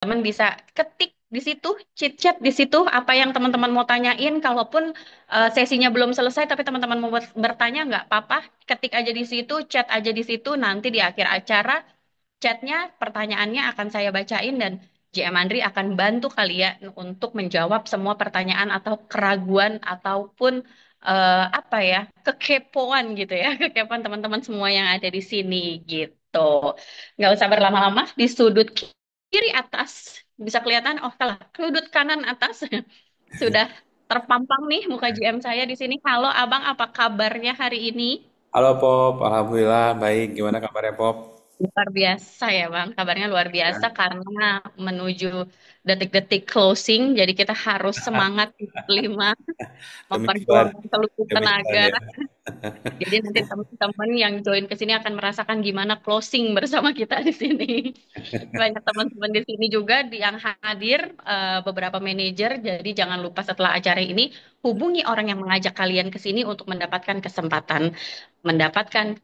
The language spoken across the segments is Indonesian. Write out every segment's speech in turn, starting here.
Teman bisa ketik di situ, chit chat di situ apa yang teman-teman mau tanyain. Kalaupun sesinya belum selesai, tapi teman-teman mau bertanya nggak apa-apa, ketik aja di situ, chat aja di situ. Nanti di akhir acara, chatnya, pertanyaannya akan saya bacain dan JM Andri akan bantu kalian untuk menjawab semua pertanyaan atau keraguan ataupun apa ya, kekepoan gitu ya, kekepoan teman-teman semua yang ada di sini gitu. Nggak usah berlama-lama, di sudut kiri atas bisa kelihatan, oh salah, sudut kanan atas sudah terpampang nih muka GM saya di sini. Halo Abang, apa kabarnya hari ini? Halo Pop, Alhamdulillah baik. Gimana kabarnya Pop? Luar biasa ya Bang, kabarnya luar biasa Ya, karena menuju detik-detik closing, jadi kita harus semangat lima demi cuan, memperjuangkan seluruh demi cuan tenaga. ya. Jadi nanti teman-teman yang join ke sini akan merasakan gimana closing bersama kita di sini. Banyak teman-teman di sini juga yang hadir, beberapa manajer. Jadi jangan lupa setelah acara ini hubungi orang yang mengajak kalian ke sini untuk mendapatkan kesempatan mendapatkan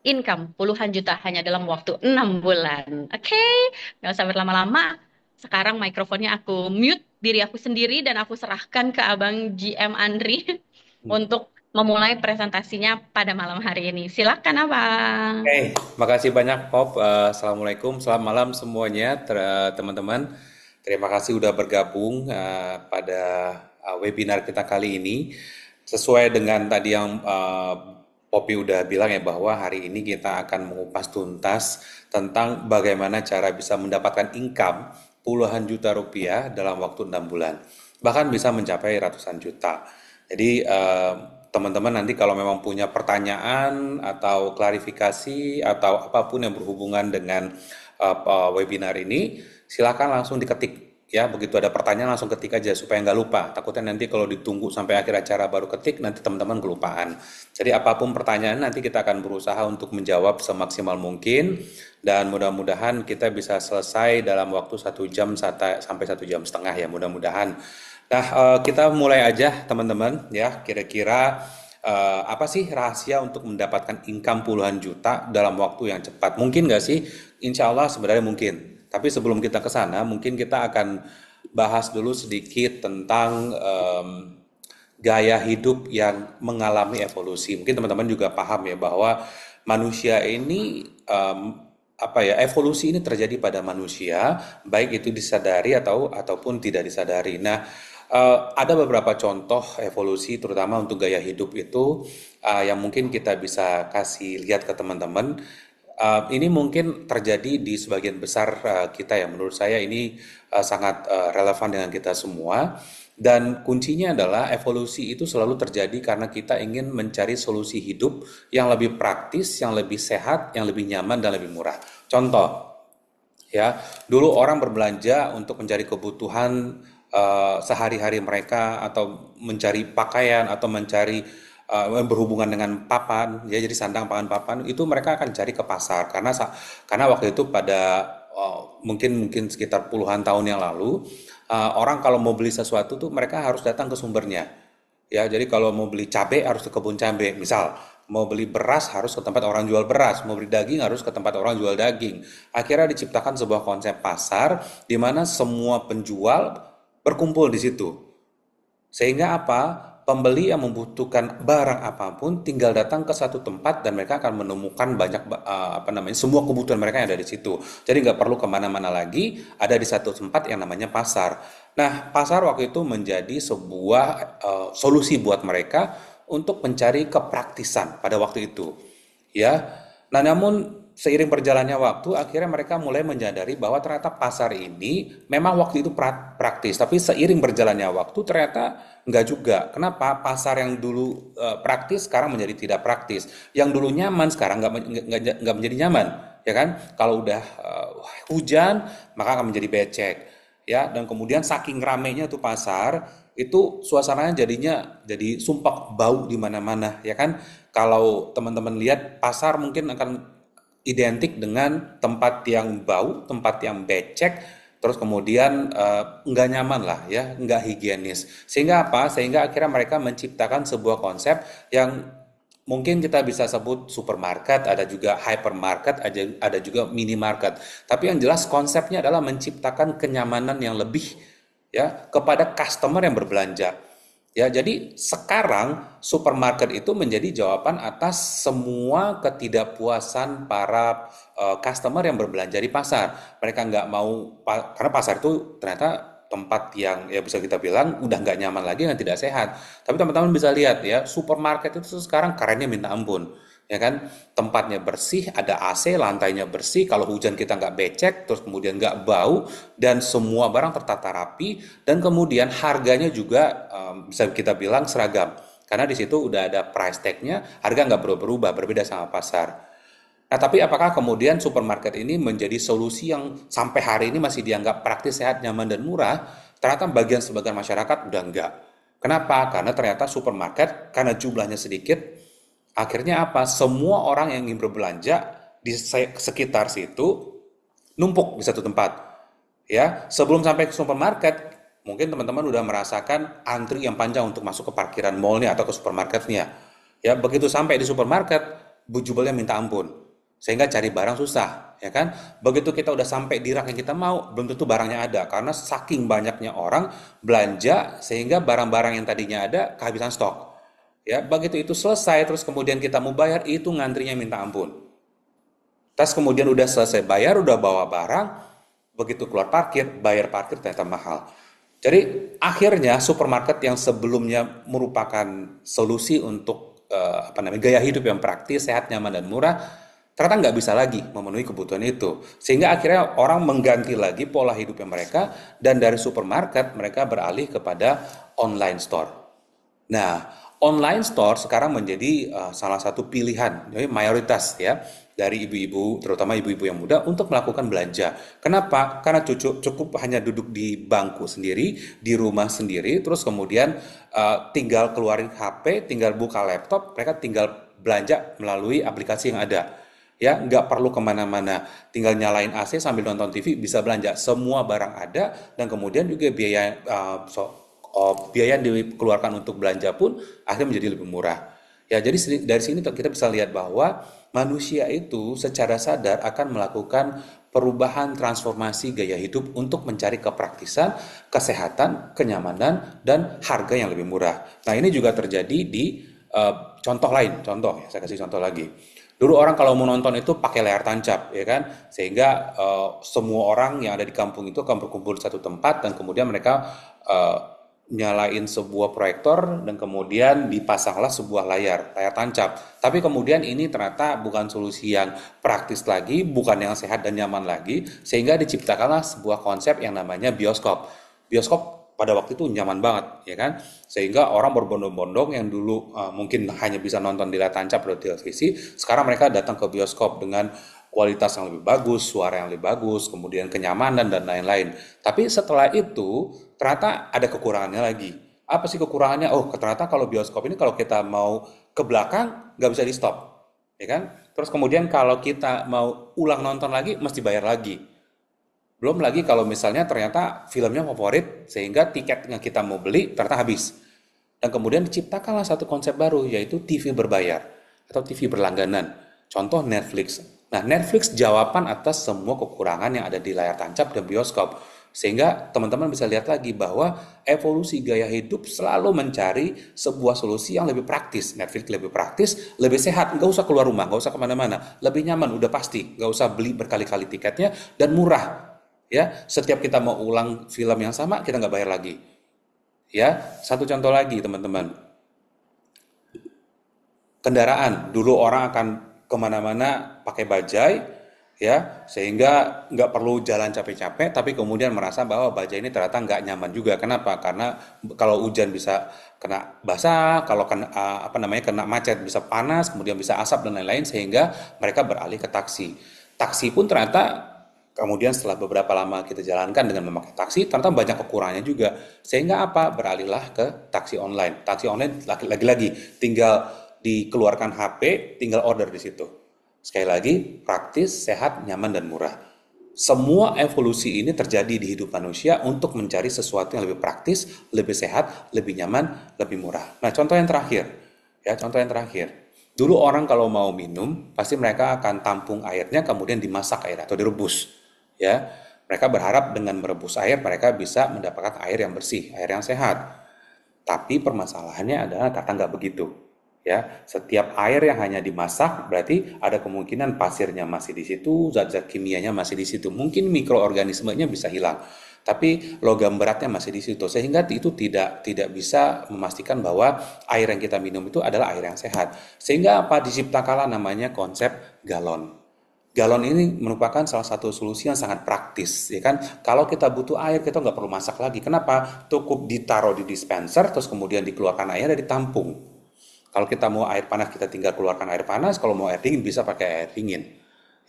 income puluhan juta hanya dalam waktu 6 bulan. Oke, nggak usah berlama-lama. Sekarang mikrofonnya aku mute diri aku sendiri dan aku serahkan ke Abang GM Andri untuk memulai presentasinya pada malam hari ini. Silakan Abang. Oke, makasih banyak Pop. Assalamualaikum, selamat malam semuanya teman-teman. Terima kasih udah bergabung pada webinar kita kali ini. Sesuai dengan tadi yang Poppy udah bilang ya bahwa hari ini kita akan mengupas tuntas tentang bagaimana cara bisa mendapatkan income puluhan juta rupiah dalam waktu 6 bulan. Bahkan bisa mencapai ratusan juta. Jadi teman-teman nanti kalau memang punya pertanyaan atau klarifikasi atau apapun yang berhubungan dengan webinar ini, silakan langsung diketik ya. Begitu ada pertanyaan langsung ketik aja supaya nggak lupa. Takutnya nanti kalau ditunggu sampai akhir acara baru ketik, nanti teman-teman kelupaan. Jadi apapun pertanyaan nanti kita akan berusaha untuk menjawab semaksimal mungkin dan mudah-mudahan kita bisa selesai dalam waktu 1 jam sampai 1 jam setengah ya mudah-mudahan. Nah, kita mulai aja teman-teman ya. Kira-kira apa sih rahasia untuk mendapatkan income puluhan juta dalam waktu yang cepat? Mungkin nggak sih? Insya Allah sebenarnya mungkin. Tapi sebelum kita ke sana, mungkin kita akan bahas dulu sedikit tentang gaya hidup yang mengalami evolusi. Mungkin teman-teman juga paham ya bahwa manusia ini apa ya evolusi ini terjadi pada manusia, baik itu disadari ataupun tidak disadari. Nah, ada beberapa contoh evolusi terutama untuk gaya hidup itu yang mungkin kita bisa kasih lihat ke teman-teman. Ini mungkin terjadi di sebagian besar kita ya. Menurut saya ini sangat relevan dengan kita semua. Dan kuncinya adalah evolusi itu selalu terjadi karena kita ingin mencari solusi hidup yang lebih praktis, yang lebih sehat, yang lebih nyaman dan lebih murah. Contoh, ya, dulu orang berbelanja untuk mencari kebutuhan sehari-hari mereka atau mencari pakaian atau mencari berhubungan dengan papan, ya jadi sandang pangan papan itu mereka akan cari ke pasar karena waktu itu pada mungkin mungkin sekitar puluhan tahun yang lalu orang kalau mau beli sesuatu tuh mereka harus datang ke sumbernya. Ya, jadi kalau mau beli cabai harus ke kebun cabai. Misal, mau beli beras harus ke tempat orang jual beras, mau beli daging harus ke tempat orang jual daging. Akhirnya diciptakan sebuah konsep pasar di mana semua penjual berkumpul di situ. Sehingga apa? Pembeli yang membutuhkan barang apapun tinggal datang ke satu tempat dan mereka akan menemukan banyak apa namanya semua kebutuhan mereka yang ada di situ. Jadi nggak perlu kemana-mana lagi, ada di satu tempat yang namanya pasar. Nah, pasar waktu itu menjadi sebuah solusi buat mereka untuk mencari kepraktisan pada waktu itu. Ya, nah namun seiring berjalannya waktu, akhirnya mereka mulai menyadari bahwa ternyata pasar ini memang waktu itu praktis, tapi seiring berjalannya waktu ternyata enggak juga. Kenapa? Pasar yang dulu praktis sekarang menjadi tidak praktis. Yang dulu nyaman sekarang nggak menjadi nyaman, ya kan? Kalau udah hujan maka akan menjadi becek, ya. Dan kemudian saking ramainya tuh pasar, itu suasananya jadi sumpah bau di mana-mana, ya kan? Kalau teman-teman lihat pasar mungkin akan identik dengan tempat yang bau, tempat yang becek, terus kemudian nggak nyaman lah ya, nggak higienis. Sehingga apa? Sehingga akhirnya mereka menciptakan sebuah konsep yang mungkin kita bisa sebut supermarket, ada juga hypermarket, ada juga minimarket. Tapi yang jelas konsepnya adalah menciptakan kenyamanan yang lebih ya kepada customer yang berbelanja. Ya, jadi sekarang supermarket itu menjadi jawaban atas semua ketidakpuasan para customer yang berbelanja di pasar. Mereka nggak mau, karena pasar itu ternyata tempat yang ya bisa kita bilang udah nggak nyaman lagi dan tidak sehat. Tapi teman-teman bisa lihat ya, supermarket itu sekarang kerennya minta ampun. Ya kan, tempatnya bersih, ada AC, lantainya bersih, kalau hujan kita nggak becek, terus kemudian nggak bau, dan semua barang tertata rapi, dan kemudian harganya juga bisa kita bilang seragam. Karena di situ udah ada price tag-nya, harga nggak berubah-ubah, berbeda sama pasar. Nah, tapi apakah kemudian supermarket ini menjadi solusi yang sampai hari ini masih dianggap praktis, sehat, nyaman, dan murah? Ternyata sebagian masyarakat udah enggak. Kenapa? Karena ternyata supermarket, karena jumlahnya sedikit, akhirnya apa? Semua orang yang ingin berbelanja di sekitar situ numpuk di satu tempat. Ya, sebelum sampai ke supermarket, mungkin teman-teman udah merasakan antri yang panjang untuk masuk ke parkiran mallnya atau ke supermarketnya. Ya, begitu sampai di supermarket, bujubelnya minta ampun. Sehingga cari barang susah, ya kan? Begitu kita udah sampai di rak yang kita mau, belum tentu barangnya ada karena saking banyaknya orang belanja sehingga barang-barang yang tadinya ada kehabisan stok. Ya, begitu itu selesai terus kemudian kita mau bayar itu ngantrinya minta ampun. Terus kemudian udah selesai bayar, udah bawa barang, begitu keluar parkir, bayar parkir ternyata mahal. Jadi akhirnya supermarket yang sebelumnya merupakan solusi untuk gaya hidup yang praktis, sehat, nyaman dan murah, ternyata nggak bisa lagi memenuhi kebutuhan itu. Sehingga akhirnya orang mengganti lagi pola hidupnya mereka dan dari supermarket mereka beralih kepada online store. Nah, online store sekarang menjadi salah satu pilihan, jadi mayoritas ya dari ibu-ibu, terutama ibu-ibu yang muda untuk melakukan belanja. Kenapa? Karena cukup hanya duduk di bangku sendiri, di rumah sendiri, terus kemudian tinggal keluarin HP, tinggal buka laptop, mereka tinggal belanja melalui aplikasi yang ada. Ya, nggak perlu kemana-mana, tinggal nyalain AC sambil nonton TV bisa belanja. Semua barang ada dan kemudian juga biaya yang dikeluarkan untuk belanja pun akhirnya menjadi lebih murah. Ya, jadi dari sini kita bisa lihat bahwa manusia itu secara sadar akan melakukan perubahan transformasi gaya hidup untuk mencari kepraktisan, kesehatan, kenyamanan, dan harga yang lebih murah. Nah, ini juga terjadi di contoh lain. Contoh, saya kasih contoh lagi. Dulu orang kalau mau nonton itu pakai layar tancap, ya kan? Sehingga semua orang yang ada di kampung itu akan berkumpul di satu tempat dan kemudian mereka eh, nyalain sebuah proyektor dan kemudian dipasanglah sebuah layar tancap. Tapi kemudian ini ternyata bukan solusi yang praktis lagi, bukan yang sehat dan nyaman lagi, sehingga diciptakanlah sebuah konsep yang namanya bioskop. Bioskop pada waktu itu nyaman banget, ya kan? Sehingga orang berbondong-bondong yang dulu mungkin hanya bisa nonton di layar tancap atau televisi, sekarang mereka datang ke bioskop dengan kualitas yang lebih bagus, suara yang lebih bagus, kemudian kenyamanan dan lain-lain. Tapi setelah itu ternyata ada kekurangannya lagi. Apa sih kekurangannya? Oh, ternyata kalau bioskop ini kalau kita mau ke belakang nggak bisa di stop, ya kan? Terus kemudian kalau kita mau ulang nonton lagi mesti bayar lagi. Belum lagi kalau misalnya ternyata filmnya favorit sehingga tiket yang kita mau beli ternyata habis. Dan kemudian diciptakanlah satu konsep baru yaitu TV berbayar atau TV berlangganan. Contoh Netflix. Nah, Netflix jawaban atas semua kekurangan yang ada di layar tancap dan bioskop. Sehingga teman-teman bisa lihat lagi bahwa evolusi gaya hidup selalu mencari sebuah solusi yang lebih praktis. Netflix lebih praktis, lebih sehat, nggak usah keluar rumah, nggak usah kemana-mana. Lebih nyaman, udah pasti, nggak usah beli berkali-kali tiketnya, dan murah. Ya, setiap kita mau ulang film yang sama, kita nggak bayar lagi. Ya, satu contoh lagi teman-teman. Kendaraan, dulu orang akan kemana-mana pakai bajai, ya sehingga nggak perlu jalan capek-capek tapi kemudian merasa bahwa bajai ini ternyata nggak nyaman juga. Kenapa? Karena kalau hujan bisa kena basah, kalau kena kena macet bisa panas, kemudian bisa asap dan lain-lain sehingga mereka beralih ke taksi. Taksi pun ternyata kemudian setelah beberapa lama kita jalankan dengan memakai taksi ternyata banyak kekurangannya juga sehingga apa beralihlah ke taksi online lagi-lagi tinggal dikeluarkan HP tinggal order di situ. Sekali lagi, praktis, sehat, nyaman, dan murah. Semua evolusi ini terjadi di hidup manusia untuk mencari sesuatu yang lebih praktis, lebih sehat, lebih nyaman, lebih murah. Nah, contoh yang terakhir. Ya, contoh yang terakhir. Dulu orang kalau mau minum, pasti mereka akan tampung airnya kemudian dimasak air atau direbus. Ya, mereka berharap dengan merebus air mereka bisa mendapatkan air yang bersih, air yang sehat. Tapi permasalahannya adalah kata nggak begitu. Ya, setiap air yang hanya dimasak berarti ada kemungkinan pasirnya masih di situ, zat-zat kimianya masih di situ. Mungkin mikroorganismenya bisa hilang, tapi logam beratnya masih di situ. Sehingga itu tidak bisa memastikan bahwa air yang kita minum itu adalah air yang sehat. Sehingga apa diciptakanlah namanya konsep galon. Galon ini merupakan salah satu solusi yang sangat praktis, ya kan? Kalau kita butuh air, kita nggak perlu masak lagi. Kenapa? Cukup ditaruh di dispenser, terus kemudian dikeluarkan air dari tampung. Kalau kita mau air panas, kita tinggal keluarkan air panas. Kalau mau air dingin, bisa pakai air dingin.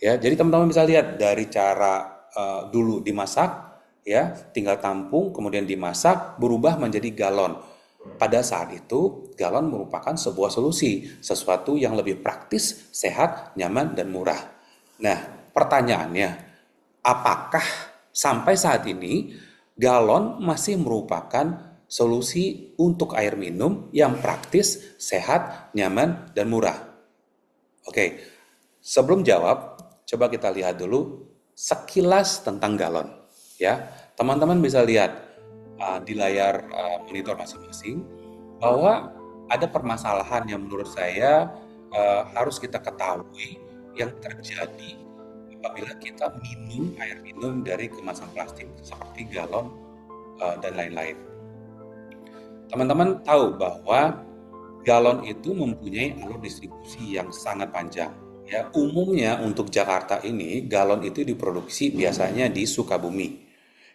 Ya, jadi teman-teman bisa lihat dari cara dulu dimasak, ya, tinggal tampung, kemudian dimasak, berubah menjadi galon. Pada saat itu, galon merupakan sebuah solusi, sesuatu yang lebih praktis, sehat, nyaman, dan murah. Nah, pertanyaannya, apakah sampai saat ini galon masih merupakan solusi untuk air minum yang praktis, sehat, nyaman, dan murah? Oke, sebelum jawab, coba kita lihat dulu sekilas tentang galon. Ya, teman-teman bisa lihat di layar monitor masing-masing bahwa ada permasalahan yang menurut saya harus kita ketahui yang terjadi apabila kita minum air minum dari kemasan plastik seperti galon dan lain-lain. Teman-teman tahu bahwa galon itu mempunyai alur distribusi yang sangat panjang. Ya, umumnya untuk Jakarta ini galon itu diproduksi biasanya di Sukabumi.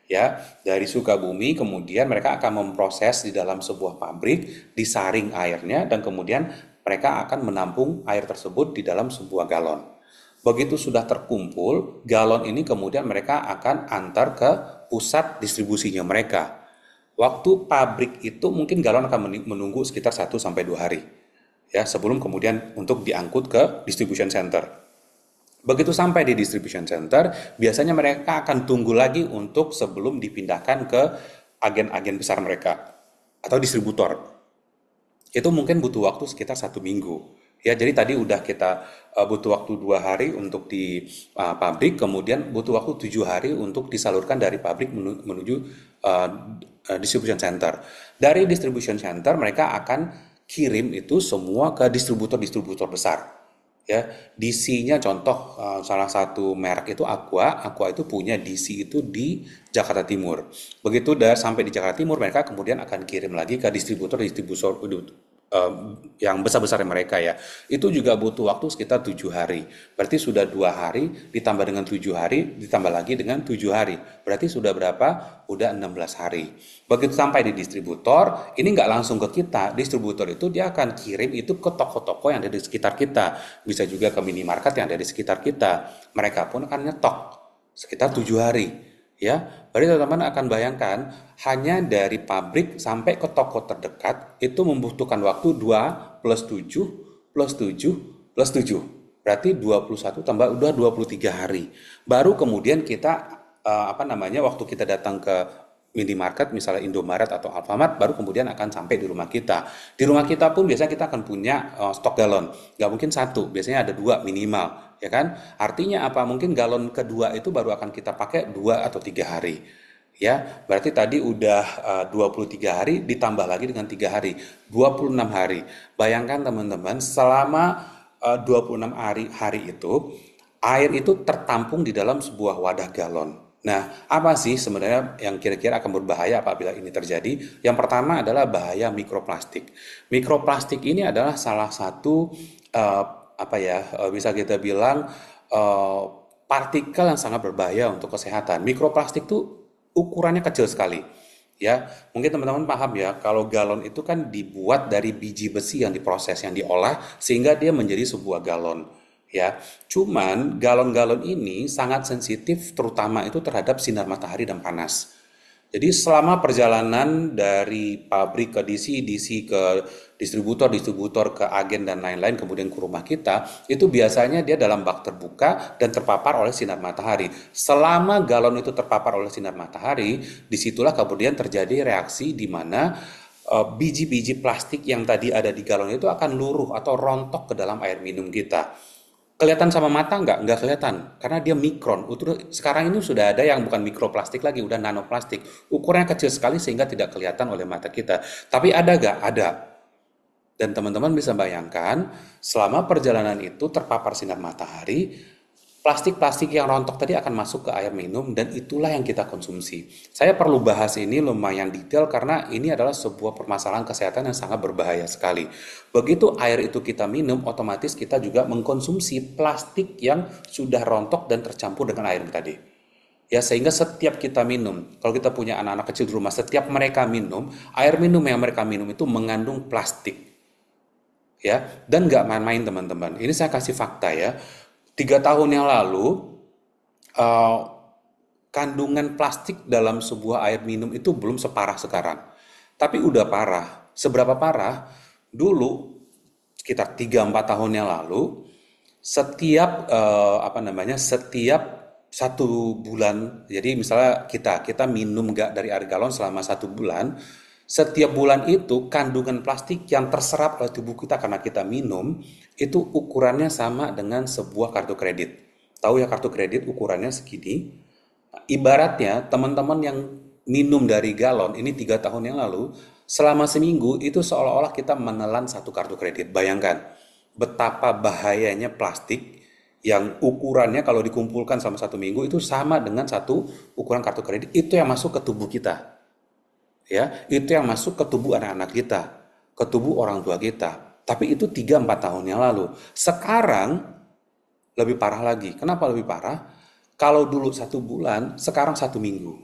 Ya, dari Sukabumi kemudian mereka akan memproses di dalam sebuah pabrik, disaring airnya dan kemudian mereka akan menampung air tersebut di dalam sebuah galon. Begitu sudah terkumpul, galon ini kemudian mereka akan antar ke pusat distribusinya mereka. Waktu pabrik itu mungkin galon akan menunggu sekitar 1 sampai 2 hari. Ya, sebelum kemudian untuk diangkut ke distribution center. Begitu sampai di distribution center, biasanya mereka akan tunggu lagi untuk sebelum dipindahkan ke agen-agen besar mereka atau distributor. Itu mungkin butuh waktu sekitar 1 minggu. Ya, jadi tadi udah kita butuh waktu 2 hari untuk di pabrik, kemudian butuh waktu 7 hari untuk disalurkan dari pabrik menuju uh, distribution center. Dari distribution center mereka akan kirim itu semua ke distributor-distributor besar. Ya, DC-nya contoh salah satu merek itu Aqua. Aqua itu punya DC itu di Jakarta Timur. Begitu udah sampai di Jakarta Timur, mereka kemudian akan kirim lagi ke distributor-distributor yang besar-besar mereka ya. Itu juga butuh waktu sekitar 7 hari. Berarti sudah 2 hari ditambah dengan 7 hari ditambah lagi dengan 7 hari. Berarti sudah berapa? Udah 16 hari. Begitu sampai di distributor, ini nggak langsung ke kita. Distributor itu dia akan kirim itu ke toko-toko yang ada di sekitar kita. Bisa juga ke minimarket yang ada di sekitar kita. Mereka pun akan nyetok sekitar 7 hari. Ya, berarti teman-teman akan bayangkan hanya dari pabrik sampai ke toko terdekat itu membutuhkan waktu 2 plus 7 plus 7 plus 7. Berarti 21 tambah udah 23 hari. Baru kemudian kita waktu kita datang ke minimarket misalnya Indomaret atau Alfamart baru kemudian akan sampai di rumah kita. Di rumah kita pun biasanya kita akan punya stok galon. Nggak mungkin satu, biasanya ada 2 minimal, ya kan? Artinya apa? Mungkin galon kedua itu baru akan kita pakai 2 atau 3 hari. Ya, berarti tadi udah 23 hari ditambah lagi dengan 3 hari, 26 hari. Bayangkan teman-teman, selama 26 hari itu air itu tertampung di dalam sebuah wadah galon. Nah, apa sih sebenarnya yang kira-kira akan berbahaya apabila ini terjadi? Yang pertama adalah bahaya mikroplastik. Mikroplastik ini adalah salah satu eh, bisa kita bilang eh, partikel yang sangat berbahaya untuk kesehatan. Mikroplastik itu ukurannya kecil sekali. Ya, mungkin teman-teman paham ya, kalau galon itu kan dibuat dari biji besi yang diproses, yang diolah sehingga dia menjadi sebuah galon. Ya, cuman galon-galon ini sangat sensitif terutama itu terhadap sinar matahari dan panas. Jadi selama perjalanan dari pabrik ke DC, DC ke distributor ke agen dan lain-lain kemudian ke rumah kita, itu biasanya dia dalam bak terbuka dan terpapar oleh sinar matahari. Selama galon itu terpapar oleh sinar matahari, disitulah kemudian terjadi reaksi di mana biji-biji plastik yang tadi ada di galon itu akan luruh atau rontok ke dalam air minum kita. Kelihatan sama mata nggak? Nggak kelihatan, karena dia mikron. Sekarang ini sudah ada yang bukan mikroplastik lagi, udah nanoplastik. Ukurannya kecil sekali sehingga tidak kelihatan oleh mata kita. Tapi ada nggak? Ada. Dan teman-teman bisa bayangkan, selama perjalanan itu terpapar sinar matahari, plastik-plastik yang rontok tadi akan masuk ke air minum dan itulah yang kita konsumsi. Saya perlu bahas ini lumayan detail karena ini adalah sebuah permasalahan kesehatan yang sangat berbahaya sekali. Begitu air itu kita minum, otomatis kita juga mengkonsumsi plastik yang sudah rontok dan tercampur dengan air tadi. Ya, sehingga setiap kita minum, kalau kita punya anak-anak kecil di rumah, setiap mereka minum, air minum yang mereka minum itu mengandung plastik. Ya, dan nggak main-main teman-teman. Ini saya kasih fakta ya. 3 tahun yang lalu, eh, kandungan plastik dalam sebuah air minum itu belum separah sekarang. Tapi udah parah. Seberapa parah? Dulu, sekitar 3-4 tahun yang lalu, setiap setiap 1 bulan, jadi misalnya kita minum nggak dari air galon selama 1 bulan, setiap bulan itu kandungan plastik yang terserap oleh tubuh kita karena kita minum itu ukurannya sama dengan sebuah kartu kredit. Tahu ya kartu kredit ukurannya segini? Nah, ibaratnya teman-teman yang minum dari galon ini 3 tahun yang lalu, selama seminggu itu seolah-olah kita menelan satu kartu kredit. Bayangkan betapa bahayanya plastik yang ukurannya kalau dikumpulkan sama 1 minggu itu sama dengan satu ukuran kartu kredit. Itu yang masuk ke tubuh kita. Ya, itu yang masuk ke tubuh anak-anak kita, ke tubuh orang tua kita. Tapi itu 3-4 tahun yang lalu. Sekarang lebih parah lagi. Kenapa lebih parah? Kalau dulu 1 bulan, sekarang 1 minggu.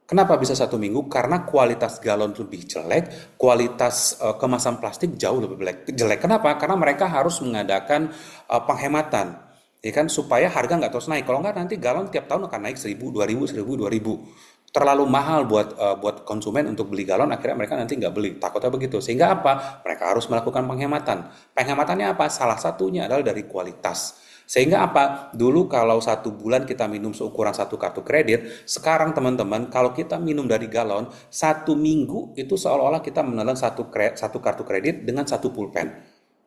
Kenapa bisa 1 minggu? Karena kualitas galon lebih jelek, kualitas kemasan plastik jauh lebih jelek. Kenapa? Karena mereka harus mengadakan penghematan, ya kan, supaya harga nggak terus naik. Kalau nggak nanti galon tiap tahun akan naik 1.000, 2.000, 1.000, 2.000. Terlalu mahal buat konsumen untuk beli galon, akhirnya mereka nanti nggak beli, takutnya begitu. Sehingga apa? Mereka harus melakukan penghematan. Penghematannya apa? Salah satunya adalah dari kualitas. Sehingga apa? Dulu kalau 1 bulan kita minum seukuran satu kartu kredit, sekarang teman-teman kalau kita minum dari galon, 1 minggu itu seolah-olah kita menelan satu kartu kredit dengan satu pulpen.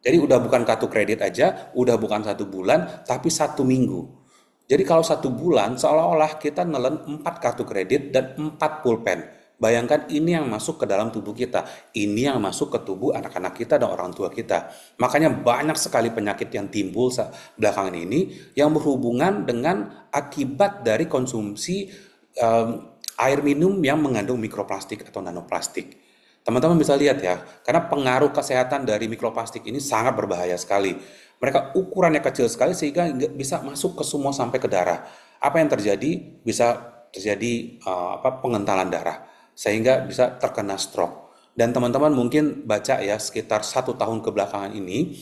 Jadi udah bukan kartu kredit aja, udah bukan 1 bulan, tapi 1 minggu. Jadi kalau 1 bulan seolah-olah kita nelen 4 kartu kredit dan 4 pulpen. Bayangkan ini yang masuk ke dalam tubuh kita. Ini yang masuk ke tubuh anak-anak kita dan orang tua kita. Makanya banyak sekali penyakit yang timbul belakangan ini yang berhubungan dengan akibat dari konsumsi air minum yang mengandung mikroplastik atau nanoplastik. Teman-teman bisa lihat ya, karena pengaruh kesehatan dari mikroplastik ini sangat berbahaya sekali. Mereka ukurannya kecil sekali sehingga nggak bisa masuk ke semua sampai ke darah. Apa yang terjadi? Bisa terjadi pengentalan darah sehingga bisa terkena stroke. Dan teman-teman mungkin baca ya sekitar 1 tahun kebelakangan ini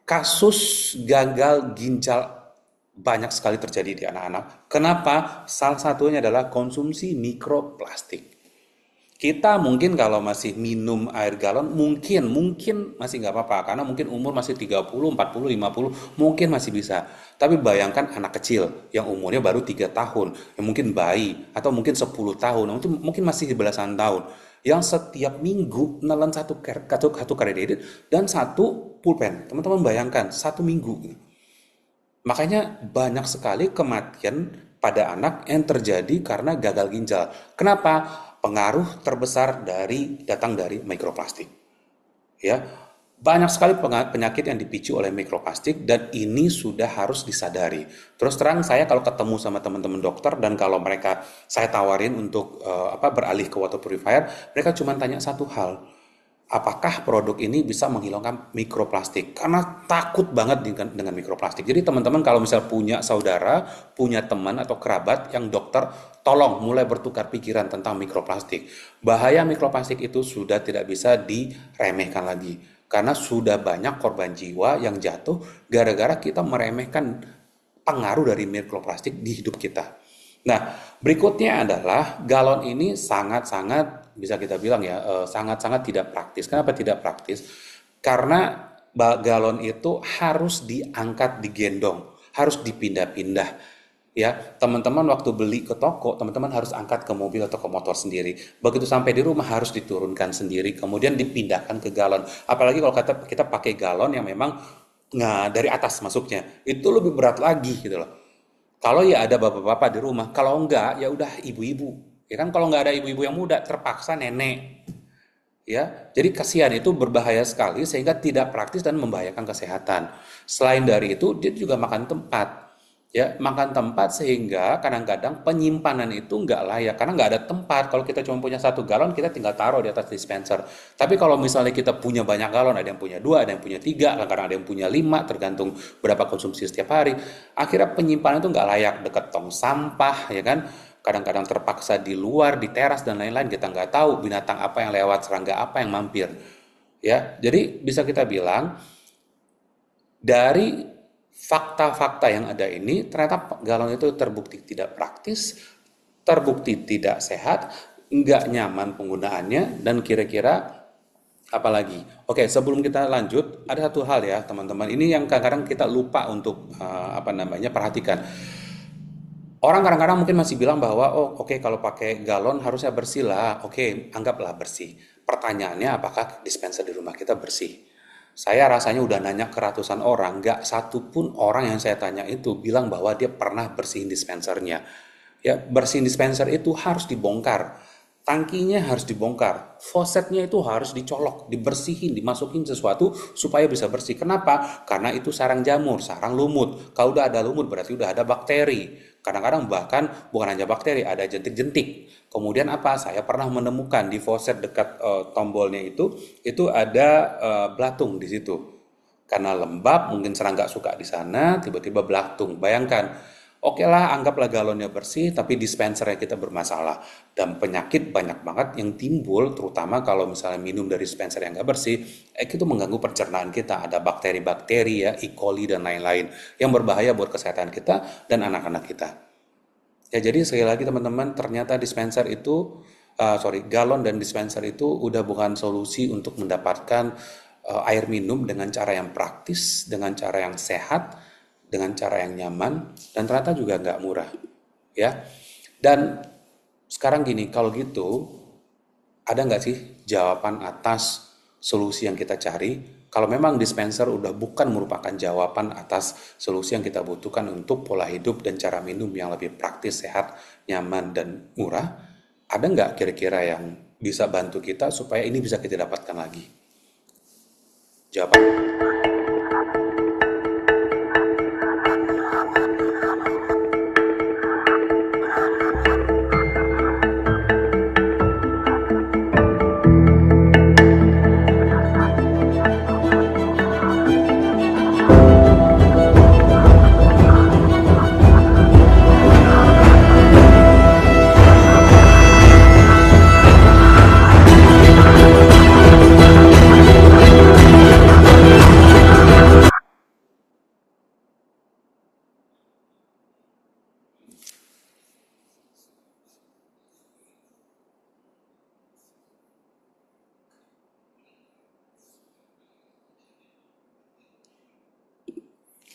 kasus gagal ginjal banyak sekali terjadi di anak-anak. Kenapa? Salah satunya adalah konsumsi mikroplastik. Kita mungkin kalau masih minum air galon mungkin masih nggak apa-apa karena mungkin umur masih 30, 40, 50 mungkin masih bisa. Tapi bayangkan anak kecil yang umurnya baru 3 tahun, yang mungkin bayi atau mungkin 10 tahun, mungkin masih belasan tahun yang setiap minggu nelan satu kredit dan satu pulpen. Teman-teman bayangkan 1 minggu. Makanya banyak sekali kematian pada anak yang terjadi karena gagal ginjal. Kenapa? Pengaruh terbesar datang dari mikroplastik. Ya, banyak sekali penyakit yang dipicu oleh mikroplastik dan ini sudah harus disadari. Terus terang saya kalau ketemu sama teman-teman dokter dan kalau saya tawarin untuk beralih ke water purifier, mereka cuma tanya satu hal. Apakah produk ini bisa menghilangkan mikroplastik? Karena takut banget dengan mikroplastik. Jadi teman-teman kalau misal punya saudara, punya teman atau kerabat yang dokter, tolong mulai bertukar pikiran tentang mikroplastik. Bahaya mikroplastik itu sudah tidak bisa diremehkan lagi. Karena sudah banyak korban jiwa yang jatuh gara-gara kita meremehkan pengaruh dari mikroplastik di hidup kita. Nah, berikutnya adalah galon ini sangat-sangat bisa kita bilang ya sangat-sangat tidak praktis. Kenapa tidak praktis? Karena galon itu harus diangkat, digendong, harus dipindah-pindah. ya, teman-teman waktu beli ke toko, teman-teman harus angkat ke mobil atau ke motor sendiri. Begitu sampai di rumah harus diturunkan sendiri, kemudian dipindahkan ke galon. Apalagi kalau kita pakai galon yang memang nggak dari atas masuknya, itu lebih berat lagi gitu loh. Kalau ya ada bapak-bapak di rumah, kalau enggak ya udah ibu-ibu. Ya kan kalau nggak ada ibu-ibu yang muda, terpaksa nenek. Ya, jadi kasihan itu berbahaya sekali sehingga tidak praktis dan membahayakan kesehatan. Selain dari itu, dia juga makan tempat. Ya, makan tempat sehingga kadang-kadang penyimpanan itu nggak layak karena nggak ada tempat. Kalau kita cuma punya 1 galon, kita tinggal taruh di atas dispenser. Tapi kalau misalnya kita punya banyak galon, ada yang punya 2, ada yang punya 3, kadang-kadang ada yang punya 5, tergantung berapa konsumsi setiap hari. Akhirnya penyimpanan itu nggak layak dekat tong sampah, ya kan? Kadang-kadang terpaksa di luar, di teras dan lain-lain, kita nggak tahu binatang apa yang lewat, serangga apa yang mampir. Ya, jadi bisa kita bilang dari fakta-fakta yang ada ini ternyata galon itu terbukti tidak praktis, terbukti tidak sehat, nggak nyaman penggunaannya, dan kira-kira apalagi. Oke, sebelum kita lanjut, ada satu hal ya teman-teman. Ini yang kadang-kadang kita lupa untuk perhatikan. Orang kadang-kadang mungkin masih bilang bahwa, oh oke kalau pakai galon harusnya bersih lah. Oke, anggaplah bersih. Pertanyaannya apakah dispenser di rumah kita bersih? Saya rasanya udah nanya ke ratusan orang, nggak satu pun orang yang saya tanya itu bilang bahwa dia pernah bersihin dispensernya. Ya, bersihin dispenser itu harus dibongkar. Tangkinya harus dibongkar, faucetnya itu harus dicolok, dibersihin, dimasukin sesuatu supaya bisa bersih. Kenapa? Karena itu sarang jamur, sarang lumut. Kalau udah ada lumut berarti udah ada bakteri. Kadang-kadang bahkan bukan hanya bakteri, ada jentik-jentik. Kemudian apa? Saya pernah menemukan di faucet dekat tombolnya itu ada belatung di situ. Karena lembab, mungkin serangga suka di sana, tiba-tiba belatung. Bayangkan, oke lah, anggaplah galonnya bersih, tapi dispensernya kita bermasalah. Dan penyakit banyak banget yang timbul, terutama kalau misalnya minum dari dispenser yang nggak bersih, itu mengganggu pencernaan kita. Ada bakteri-bakteri ya, E. coli dan lain-lain, yang berbahaya buat kesehatan kita dan anak-anak kita. Ya jadi sekali lagi teman-teman, ternyata galon dan dispenser itu udah bukan solusi untuk mendapatkan air minum dengan cara yang praktis, dengan cara yang sehat, dengan cara yang nyaman, dan ternyata juga nggak murah, ya. Dan sekarang gini, kalau gitu, ada nggak sih jawaban atas solusi yang kita cari? Kalau memang dispenser udah bukan merupakan jawaban atas solusi yang kita butuhkan untuk pola hidup dan cara minum yang lebih praktis, sehat, nyaman, dan murah, ada nggak kira-kira yang bisa bantu kita supaya ini bisa kita dapatkan lagi? Jawaban.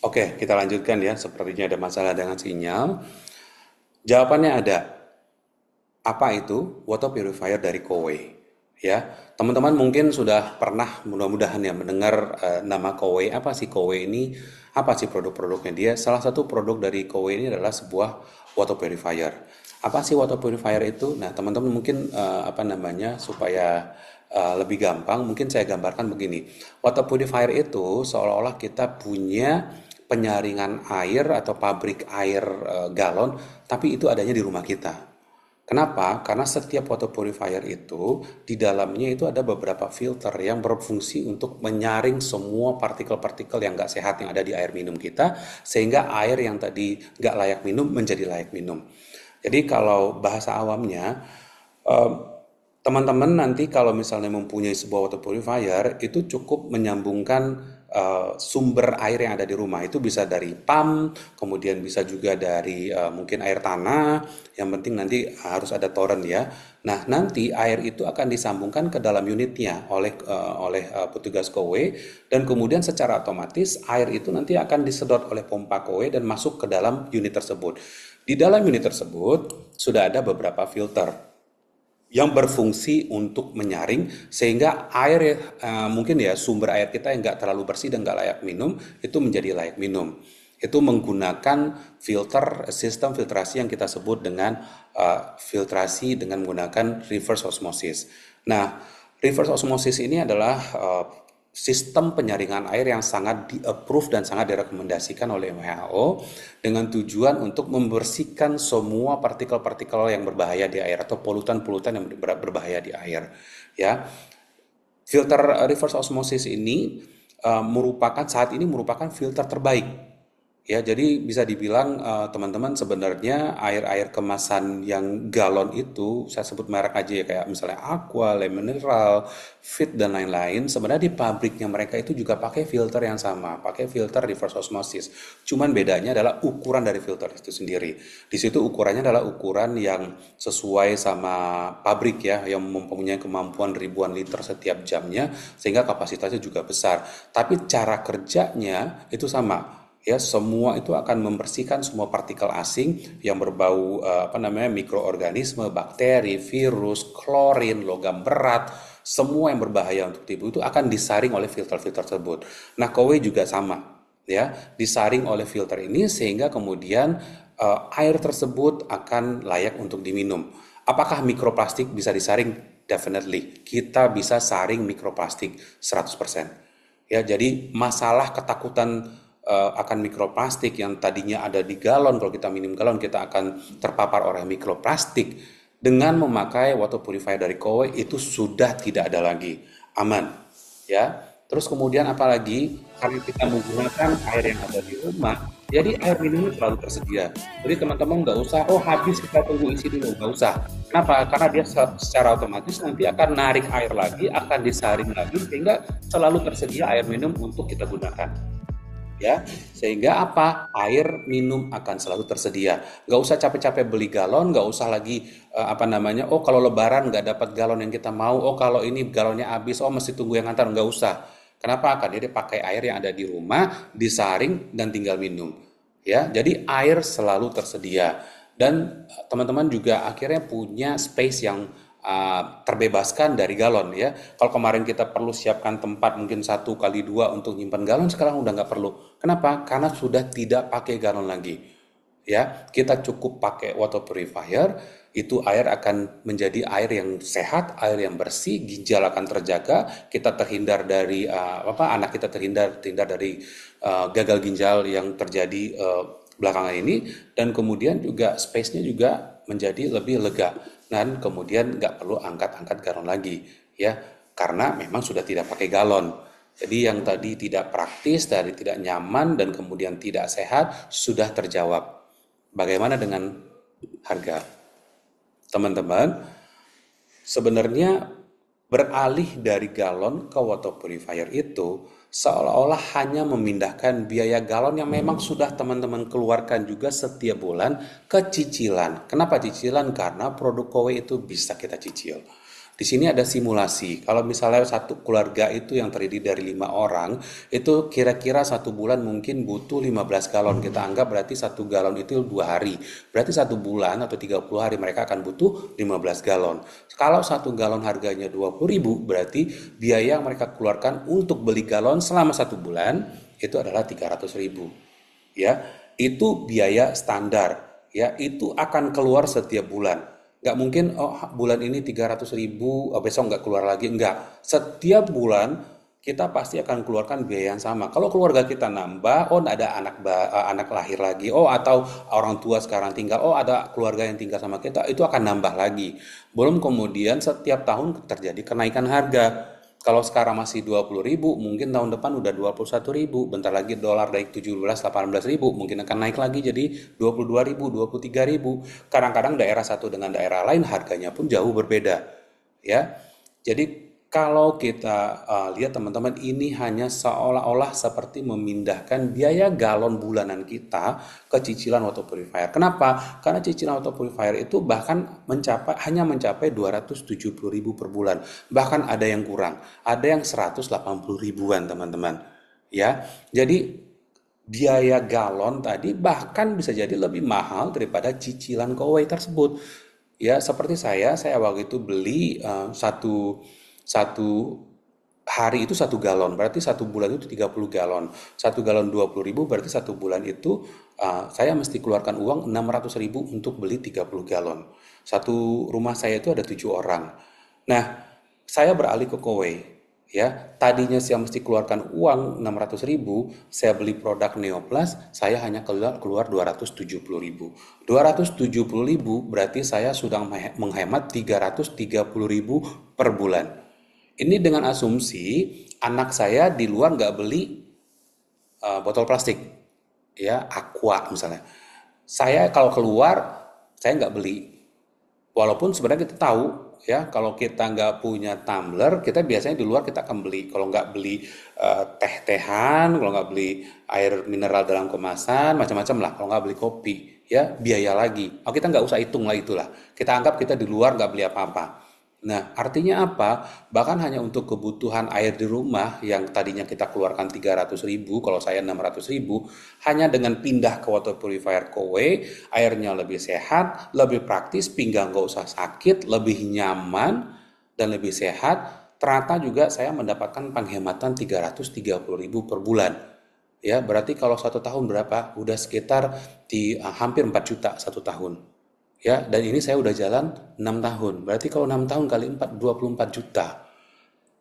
Oke, kita lanjutkan ya. Sepertinya ada masalah dengan sinyal. Jawabannya ada. Apa itu water purifier dari Kowe? Ya, teman-teman mungkin sudah pernah mudah-mudahan ya mendengar nama Kowe. Apa sih Kowe ini? Apa sih produk-produknya dia? Salah satu produk dari Kowe ini adalah sebuah water purifier. Apa sih water purifier itu? Nah, teman-teman mungkin supaya lebih gampang, mungkin saya gambarkan begini. Water purifier itu seolah-olah kita punya penyaringan air atau pabrik air galon, tapi itu adanya di rumah kita. Kenapa? Karena setiap water purifier itu di dalamnya itu ada beberapa filter yang berfungsi untuk menyaring semua partikel-partikel yang nggak sehat yang ada di air minum kita, sehingga air yang tadi nggak layak minum menjadi layak minum. Jadi kalau bahasa awamnya, eh, teman-teman nanti kalau misalnya mempunyai sebuah water purifier itu cukup menyambungkan sumber air yang ada di rumah. Itu bisa dari pump, kemudian bisa juga dari mungkin air tanah. Yang penting nanti harus ada toren ya. Nah, nanti air itu akan disambungkan ke dalam unitnya oleh petugas Kowe, dan kemudian secara otomatis air itu nanti akan disedot oleh pompa Kowe dan masuk ke dalam unit tersebut. Di dalam unit tersebut sudah ada beberapa filter yang berfungsi untuk menyaring sehingga air mungkin ya sumber air kita yang nggak terlalu bersih dan nggak layak minum itu menjadi layak minum. Itu menggunakan filter sistem filtrasi yang kita sebut dengan filtrasi dengan menggunakan reverse osmosis. Nah, reverse osmosis ini adalah sistem penyaringan air yang sangat di-approve dan sangat direkomendasikan oleh WHO dengan tujuan untuk membersihkan semua partikel-partikel yang berbahaya di air atau polutan-polutan yang berbahaya di air. Ya, filter reverse osmosis ini merupakan saat ini merupakan filter terbaik. Ya, jadi bisa dibilang teman-teman sebenarnya air-air kemasan yang galon itu, saya sebut merek aja ya kayak misalnya Aqua, Le Mineral, Fit dan lain-lain, sebenarnya di pabriknya mereka itu juga pakai filter yang sama, pakai filter reverse osmosis. Cuman bedanya adalah ukuran dari filter itu sendiri. Di situ ukurannya adalah ukuran yang sesuai sama pabrik ya, yang mempunyai kemampuan ribuan liter setiap jamnya, sehingga kapasitasnya juga besar. Tapi cara kerjanya itu sama ya, semua itu akan membersihkan semua partikel asing yang berbau mikroorganisme, bakteri, virus, klorin, logam berat, semua yang berbahaya untuk tubuh itu akan disaring oleh filter-filter tersebut. Nah, Kowe juga sama ya, disaring oleh filter ini sehingga kemudian air tersebut akan layak untuk diminum. Apakah mikroplastik bisa disaring? Definitely. Kita bisa saring mikroplastik 100%. Ya, jadi masalah ketakutan akan mikroplastik yang tadinya ada di galon, kalau kita minum galon kita akan terpapar oleh mikroplastik, dengan memakai water purifier dari Kowe itu sudah tidak ada lagi, aman ya. Terus kemudian apalagi karena kita menggunakan air yang ada di rumah, jadi air minumnya selalu tersedia. Jadi teman-teman nggak usah, oh habis kita tunggu isi dulu, nggak usah. Kenapa? Karena dia secara otomatis nanti akan narik air lagi, akan disaring lagi sehingga selalu tersedia air minum untuk kita gunakan. Ya, sehingga apa? Air minum akan selalu tersedia. Nggak usah capek-capek beli galon, nggak usah lagi oh kalau lebaran nggak dapat galon yang kita mau, oh kalau ini galonnya habis, oh mesti tunggu yang antar, nggak usah. Kenapa? Karena dia pakai air yang ada di rumah, disaring dan tinggal minum. Ya, jadi air selalu tersedia. Dan teman-teman juga akhirnya punya space yang terbebaskan dari galon ya. Kalau kemarin kita perlu siapkan tempat mungkin 1 kali 2 untuk nyimpan galon, sekarang udah nggak perlu. Kenapa? Karena sudah tidak pakai galon lagi. Ya, kita cukup pakai water purifier, itu air akan menjadi air yang sehat, air yang bersih, ginjal akan terjaga, kita terhindar dari anak kita terhindar dari gagal ginjal yang terjadi belakangan ini, dan kemudian juga space-nya juga menjadi lebih lega dan kemudian nggak perlu angkat-angkat galon lagi ya, karena memang sudah tidak pakai galon. Jadi yang tadi tidak praktis, dari tidak nyaman dan kemudian tidak sehat sudah terjawab. Bagaimana dengan harga? Teman-teman, sebenarnya beralih dari galon ke water purifier itu seolah-olah hanya memindahkan biaya galon yang memang sudah teman-teman keluarkan juga setiap bulan ke cicilan. Kenapa cicilan? Karena produk Kowe itu bisa kita cicil. Di sini ada simulasi. Kalau misalnya satu keluarga itu yang terdiri dari 5 orang, itu kira-kira 1 bulan mungkin butuh 15 galon. Kita anggap berarti 1 galon itu 2 hari. Berarti 1 bulan atau 30 hari mereka akan butuh 15 galon. Kalau 1 galon harganya 20.000, berarti biaya yang mereka keluarkan untuk beli galon selama 1 bulan itu adalah 300.000. Ya, itu biaya standar. Ya, itu akan keluar setiap bulan. Nggak mungkin, oh bulan ini 300.000, besok nggak keluar lagi. Nggak. Setiap bulan kita pasti akan keluarkan biaya yang sama. Kalau keluarga kita nambah, oh ada anak lahir lagi, oh atau orang tua sekarang tinggal, oh ada keluarga yang tinggal sama kita, itu akan nambah lagi. Belum kemudian setiap tahun terjadi kenaikan harga. Kalau sekarang masih 20.000, mungkin tahun depan udah 21.000. Bentar lagi dolar naik 17-18.000, mungkin akan naik lagi jadi 22.000, 23.000. Kadang-kadang daerah satu dengan daerah lain harganya pun jauh berbeda. Ya, jadi kalau kita lihat teman-teman, ini hanya seolah-olah seperti memindahkan biaya galon bulanan kita ke cicilan water purifier. Kenapa? Karena cicilan water purifier itu bahkan hanya mencapai 270.000 per bulan. Bahkan ada yang kurang, ada yang 180 ribuan teman-teman. Ya, jadi biaya galon tadi bahkan bisa jadi lebih mahal daripada cicilan Kowei tersebut. Ya, seperti saya waktu itu beli satu hari itu 1 galon, berarti 1 bulan itu 30 galon. 1 galon 20.000, berarti 1 bulan itu saya mesti keluarkan uang 600.000 untuk beli 30 galon. Satu rumah saya itu ada 7 orang. Nah, saya beralih ke Kowe. Ya, tadinya saya mesti keluarkan uang 600.000, saya beli produk Neoplas, saya hanya keluar 270.000. 270.000 berarti saya sudah menghemat 330.000 per bulan. Ini dengan asumsi anak saya di luar nggak beli botol plastik, ya, aqua misalnya. Saya kalau keluar, saya nggak beli. Walaupun sebenarnya kita tahu, ya, kalau kita nggak punya tumbler, kita biasanya di luar kita akan beli. Kalau nggak beli teh-tehan, kalau nggak beli air mineral dalam kemasan, macam-macam lah. Kalau nggak beli kopi, ya biaya lagi. Oh, kita nggak usah hitung lah itulah. Kita anggap kita di luar nggak beli apa-apa. Nah, artinya apa? Bahkan hanya untuk kebutuhan air di rumah yang tadinya kita keluarkan 300.000, kalau saya 600.000, hanya dengan pindah ke water purifier Kowe, airnya lebih sehat, lebih praktis, pinggang nggak usah sakit, lebih nyaman, dan lebih sehat. Ternyata juga saya mendapatkan penghematan 330.000 per bulan. Ya, berarti kalau 1 tahun berapa? Udah sekitar di hampir 4 juta 1 tahun. Ya, dan ini saya udah jalan 6 tahun. Berarti kalau 6 tahun kali 4, 24 juta.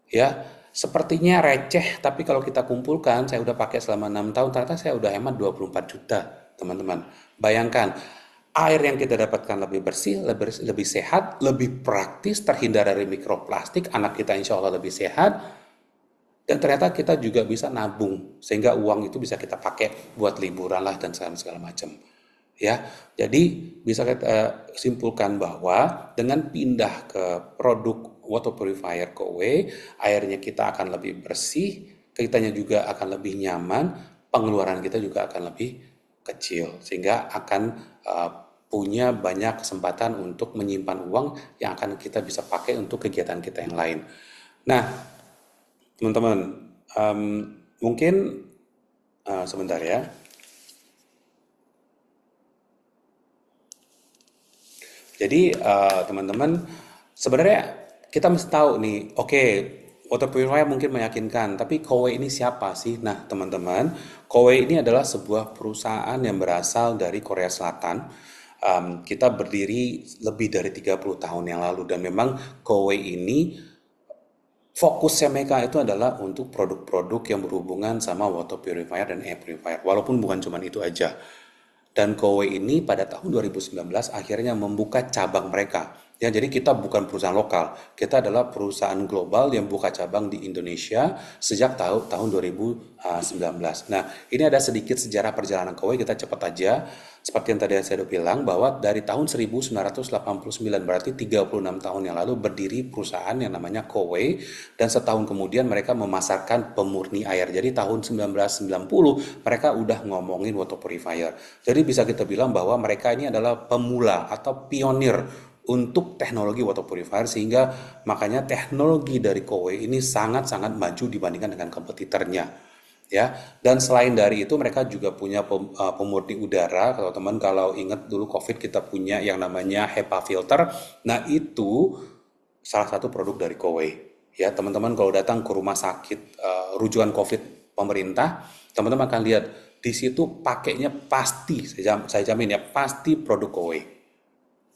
Ya, sepertinya receh, tapi kalau kita kumpulkan, saya udah pakai selama 6 tahun, ternyata saya udah hemat 24 juta, teman-teman. Bayangkan, air yang kita dapatkan lebih bersih, lebih sehat, lebih praktis, terhindar dari mikroplastik, anak kita insya Allah lebih sehat, dan ternyata kita juga bisa nabung, sehingga uang itu bisa kita pakai buat liburan lah dan segala macam. Ya, jadi bisa kita simpulkan bahwa dengan pindah ke produk water purifier Kowe, airnya kita akan lebih bersih, kitanya juga akan lebih nyaman, pengeluaran kita juga akan lebih kecil, sehingga akan uh, punya banyak kesempatan untuk menyimpan uang yang akan kita bisa pakai untuk kegiatan kita yang lain. Nah, teman-teman, em, mungkin sebentar ya. Jadi teman-teman, sebenarnya kita mesti tahu nih, oke, water purifier mungkin meyakinkan, tapi Kowe ini siapa sih? Nah, teman-teman, Kowe ini adalah sebuah perusahaan yang berasal dari Korea Selatan. Kita berdiri lebih dari 30 tahun yang lalu, dan memang Kowe ini fokusnya mereka itu adalah untuk produk-produk yang berhubungan sama water purifier dan air purifier. Walaupun bukan cuma itu aja. Dan Kowe ini pada tahun 2019 akhirnya membuka cabang mereka. Ya, jadi kita bukan perusahaan lokal, kita adalah perusahaan global yang buka cabang di Indonesia sejak tahun 2019. Nah, ini ada sedikit sejarah perjalanan Kowe, kita cepat aja. Seperti yang tadi saya udah bilang, bahwa dari tahun 1989, berarti 36 tahun yang lalu berdiri perusahaan yang namanya Kowe, dan setahun kemudian mereka memasarkan pemurni air. Jadi tahun 1990 mereka udah ngomongin water purifier. Jadi bisa kita bilang bahwa mereka ini adalah pemula atau pionir untuk teknologi water purifier, sehingga makanya teknologi dari Kowe ini sangat-sangat maju dibandingkan dengan kompetitornya. Ya, dan selain dari itu mereka juga punya pemurni udara. Kalau teman kalau ingat dulu COVID kita punya yang namanya HEPA filter. Nah, itu salah satu produk dari Kowe. Ya, teman-teman kalau datang ke rumah sakit rujukan COVID pemerintah, teman-teman akan lihat di situ pakainya pasti, saya jamin ya, pasti produk Kowe.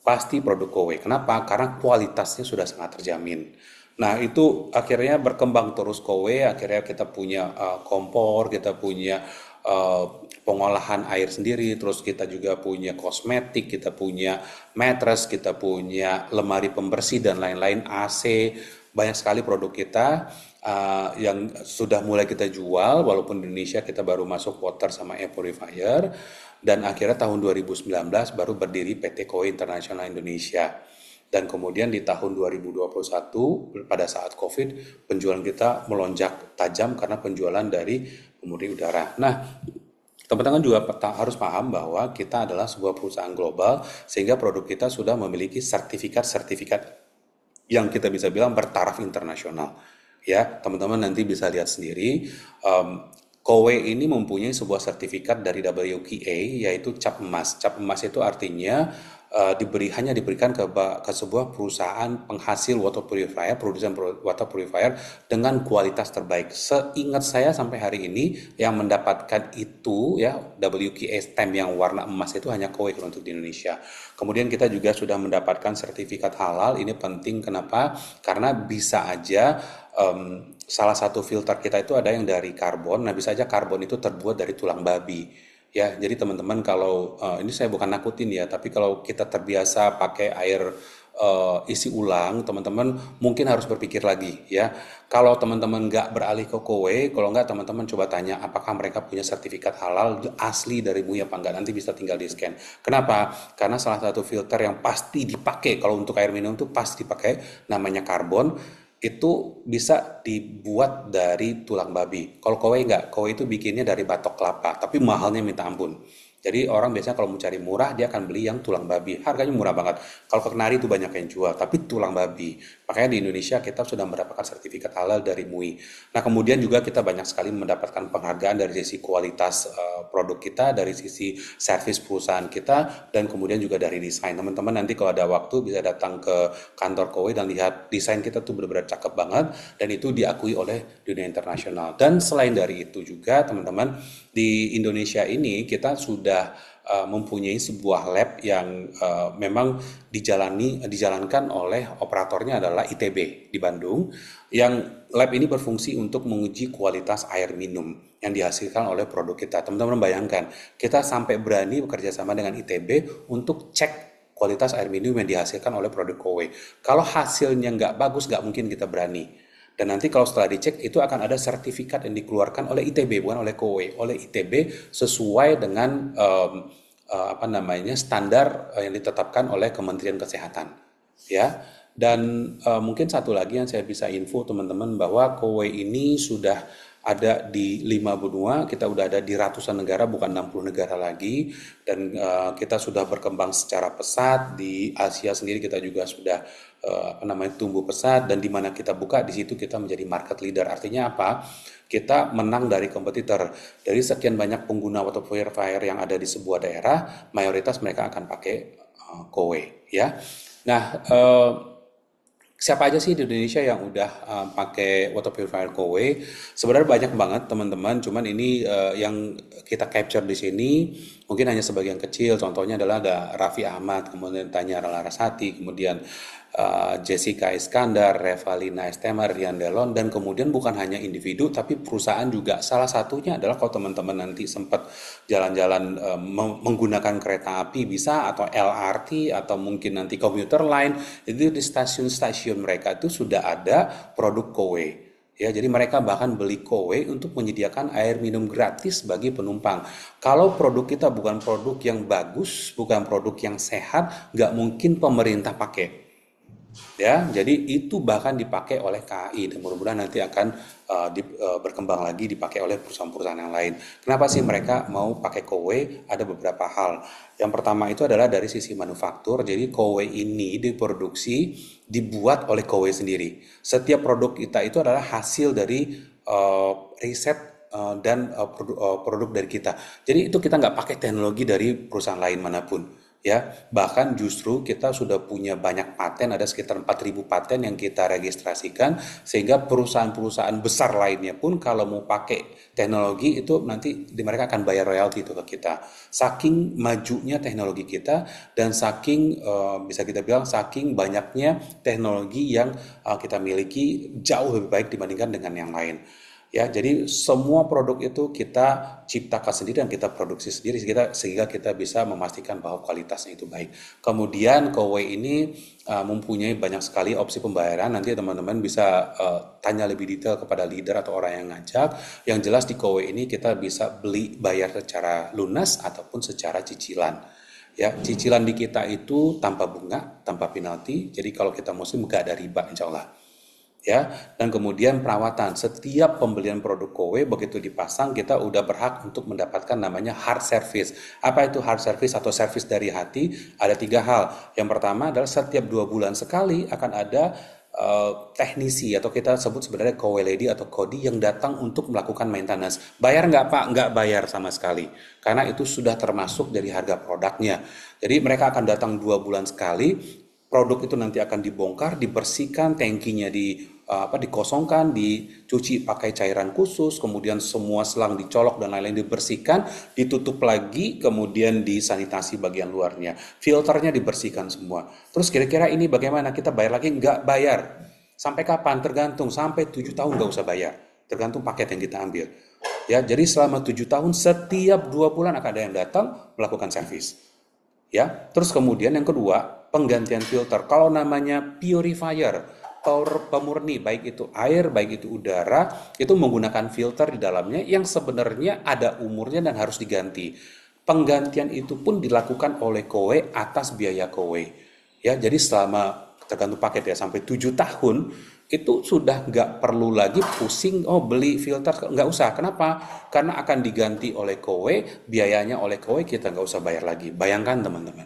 Pasti produk Kowe. Kenapa? Karena kualitasnya sudah sangat terjamin. Nah, itu akhirnya berkembang terus Kowe, akhirnya kita punya kompor, kita punya uh, pengolahan air sendiri, terus kita juga punya kosmetik, kita punya mattress, kita punya lemari pembersih dan lain-lain, AC, banyak sekali produk kita yang sudah mulai kita jual, walaupun di Indonesia kita baru masuk water sama air purifier, dan akhirnya tahun 2019 baru berdiri PT Kowe International Indonesia. Dan kemudian di tahun 2021 pada saat COVID, penjualan kita melonjak tajam karena penjualan dari pemurni udara. Nah, teman-teman juga harus paham bahwa kita adalah sebuah perusahaan global, sehingga produk kita sudah memiliki sertifikat-sertifikat yang kita bisa bilang bertaraf internasional. Ya, teman-teman nanti bisa lihat sendiri. Kowe ini mempunyai sebuah sertifikat dari WQA yaitu cap emas. Cap emas itu artinya hanya diberikan ke sebuah perusahaan penghasil water purifier, produsen water purifier dengan kualitas terbaik. Seingat saya sampai hari ini yang mendapatkan itu ya WQA stamp yang warna emas itu hanya Kowe untuk di Indonesia. Kemudian kita juga sudah mendapatkan sertifikat halal. Ini penting kenapa? Karena bisa aja salah satu filter kita itu ada yang dari karbon. Nah, bisa aja karbon itu terbuat dari tulang babi. Ya, jadi teman-teman kalau ini saya bukan nakutin ya, tapi kalau kita terbiasa pakai air isi ulang, teman-teman mungkin harus berpikir lagi ya. Kalau teman-teman nggak beralih ke kowe, kalau nggak teman-teman coba tanya apakah mereka punya sertifikat halal asli dari MUI apa enggak, nanti bisa tinggal di scan. Kenapa? Karena salah satu filter yang pasti dipakai kalau untuk air minum itu pasti dipakai namanya karbon itu bisa dibuat dari tulang babi. Kalau kowe enggak, kowe itu bikinnya dari batok kelapa, tapi mahalnya minta ampun. Jadi orang biasanya kalau mau cari murah dia akan beli yang tulang babi. Harganya murah banget. Kalau ke Kenari itu banyak yang jual, tapi tulang babi. Makanya di Indonesia kita sudah mendapatkan sertifikat halal dari MUI. Nah, kemudian juga kita banyak sekali mendapatkan penghargaan dari sisi kualitas produk kita, dari sisi servis perusahaan kita, dan kemudian juga dari desain. Teman-teman nanti kalau ada waktu bisa datang ke kantor Kowe dan lihat desain kita tuh benar-benar cakep banget dan itu diakui oleh dunia internasional. Dan selain dari itu juga teman-teman di Indonesia ini kita sudah mempunyai sebuah lab yang memang dijalankan oleh operatornya adalah ITB di Bandung yang lab ini berfungsi untuk menguji kualitas air minum yang dihasilkan oleh produk kita. Teman-teman bayangkan, kita sampai berani bekerja sama dengan ITB untuk cek kualitas air minum yang dihasilkan oleh produk Kowe. Kalau hasilnya nggak bagus, nggak mungkin kita berani. Dan nanti kalau setelah dicek itu akan ada sertifikat yang dikeluarkan oleh ITB bukan oleh Kowe, oleh ITB sesuai dengan apa namanya standar yang ditetapkan oleh Kementerian Kesehatan, ya. Dan mungkin satu lagi yang saya bisa info teman-teman bahwa Kowe ini sudah ada di 5 benua, kita udah ada di ratusan negara, bukan 60 negara lagi, dan kita sudah berkembang secara pesat. Di Asia sendiri kita juga sudah apa namanya tumbuh pesat, dan di mana kita buka di situ kita menjadi market leader. Artinya apa? Kita menang dari kompetitor. Dari sekian banyak pengguna water purifier yang ada di sebuah daerah, mayoritas mereka akan pakai Kowe, ya. Nah, siapa aja sih di Indonesia yang udah pakai water purifier Kowe? Sebenarnya banyak banget teman-teman, cuman ini yang kita capture di sini mungkin hanya sebagian kecil. Contohnya adalah ada Raffi Ahmad, kemudian Tanya Larasati, kemudian Jessica Iskandar, Revalina Estemar, Rian Delon, dan kemudian bukan hanya individu tapi perusahaan juga. Salah satunya adalah kalau teman-teman nanti sempat jalan-jalan menggunakan kereta api bisa, atau LRT, atau mungkin nanti komuter line, itu di stasiun-stasiun mereka itu sudah ada produk Kowe. Ya, jadi mereka bahkan beli Kowe untuk menyediakan air minum gratis bagi penumpang. Kalau produk kita bukan produk yang bagus, bukan produk yang sehat, nggak mungkin pemerintah pakai. Ya, jadi itu bahkan dipakai oleh KAI dan mudah-mudahan nanti akan berkembang lagi dipakai oleh perusahaan-perusahaan yang lain. Kenapa sih mereka mau pakai Kowe? Ada beberapa hal. Yang pertama itu adalah dari sisi manufaktur. Jadi Kowe ini diproduksi, dibuat oleh Kowe sendiri. Setiap produk kita itu adalah hasil dari riset dan produk dari kita. Jadi itu kita nggak pakai teknologi dari perusahaan lain manapun. Ya, bahkan justru kita sudah punya banyak paten, ada sekitar 4.000 paten yang kita registrasikan, sehingga perusahaan-perusahaan besar lainnya pun kalau mau pakai teknologi itu nanti mereka akan bayar royalti itu ke kita. Saking majunya teknologi kita dan saking bisa kita bilang saking banyaknya teknologi yang kita miliki jauh lebih baik dibandingkan dengan yang lain. Ya, jadi semua produk itu kita ciptakan sendiri dan kita produksi sendiri sehingga kita bisa memastikan bahwa kualitasnya itu baik. Kemudian Kowe ini mempunyai banyak sekali opsi pembayaran. Nanti teman-teman bisa tanya lebih detail kepada leader atau orang yang ngajak. Yang jelas di Kowe ini kita bisa beli bayar secara lunas ataupun secara cicilan. Ya, cicilan di kita itu tanpa bunga, tanpa penalti. Jadi kalau kita muslim nggak ada riba, insya Allah. Ya, dan kemudian perawatan. Setiap pembelian produk Kowe begitu dipasang kita udah berhak untuk mendapatkan namanya hard service. Apa itu hard service atau service dari hati? Ada 3 hal. Yang pertama adalah setiap 2 bulan sekali akan ada teknisi atau kita sebut sebenarnya kowe lady atau kodi yang datang untuk melakukan maintenance. Bayar nggak Pak? Nggak bayar sama sekali. Karena itu sudah termasuk dari harga produknya. Jadi mereka akan datang 2 bulan sekali, produk itu nanti akan dibongkar, dibersihkan, tangkinya dikosongkan, dicuci pakai cairan khusus, kemudian semua selang dicolok dan lain-lain dibersihkan, ditutup lagi, kemudian disanitasi bagian luarnya, filternya dibersihkan semua. Terus kira-kira ini bagaimana? Kita bayar lagi? Nggak bayar. Sampai kapan? Tergantung. Sampai 7 tahun nggak usah bayar. Tergantung paket yang kita ambil. Ya, jadi selama 7 tahun setiap 2 bulan akan ada yang datang melakukan servis. Ya, terus kemudian yang kedua, penggantian filter. Kalau namanya purifier, pemurni, baik itu air, baik itu udara, itu menggunakan filter di dalamnya yang sebenarnya ada umurnya dan harus diganti. Penggantian itu pun dilakukan oleh kowe atas biaya kowe. Ya, jadi selama tergantung paket ya sampai 7 tahun itu sudah nggak perlu lagi pusing beli filter, nggak usah. Kenapa? Karena akan diganti oleh kowe, biayanya oleh kowe, kita nggak usah bayar lagi. Bayangkan teman-teman,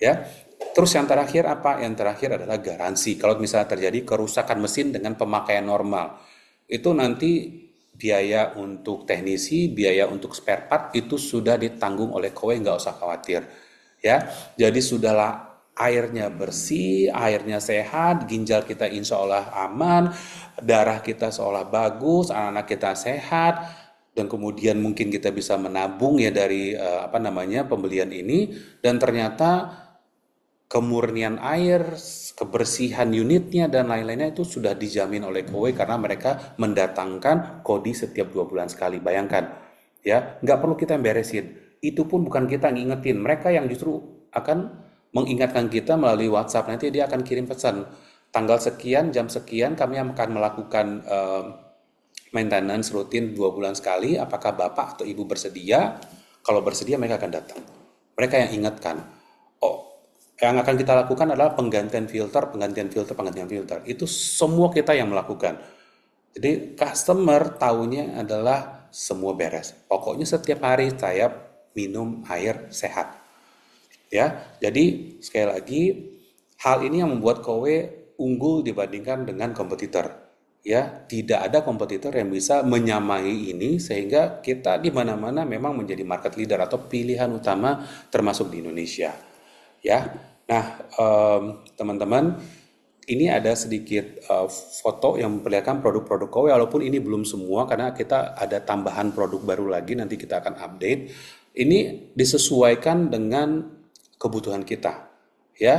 ya. Terus yang terakhir apa? Yang terakhir adalah garansi. Kalau misalnya terjadi kerusakan mesin dengan pemakaian normal, itu nanti biaya untuk teknisi, biaya untuk spare part itu sudah ditanggung oleh kowe, nggak usah khawatir. Ya, jadi sudahlah, airnya bersih, airnya sehat, ginjal kita insya Allah aman, darah kita seolah bagus, anak-anak kita sehat, dan kemudian mungkin kita bisa menabung ya dari pembelian ini, dan ternyata kemurnian air, kebersihan unitnya dan lain-lainnya itu sudah dijamin oleh kowe karena mereka mendatangkan kodi setiap 2 bulan sekali. Bayangkan, ya, nggak perlu kita yang beresin. Itu pun bukan kita ngingetin, mereka yang justru akan mengingatkan kita melalui WhatsApp. Nanti dia akan kirim pesan, tanggal sekian, jam sekian, kami akan melakukan maintenance rutin 2 bulan sekali. Apakah Bapak atau Ibu bersedia? Kalau bersedia, mereka akan datang. Mereka yang ingatkan. Yang akan kita lakukan adalah penggantian filter, penggantian filter, penggantian filter. Itu semua kita yang melakukan. Jadi customer tahunya adalah semua beres. Pokoknya setiap hari saya minum air sehat. Ya, jadi sekali lagi hal ini yang membuat kowe unggul dibandingkan dengan kompetitor. Ya, tidak ada kompetitor yang bisa menyamai ini sehingga kita di mana-mana memang menjadi market leader atau pilihan utama termasuk di Indonesia. Ya, nah teman-teman, ini ada sedikit foto yang memperlihatkan produk-produk kowe, walaupun ini belum semua karena kita ada tambahan produk baru lagi, nanti kita akan update. Ini disesuaikan dengan kebutuhan kita, ya.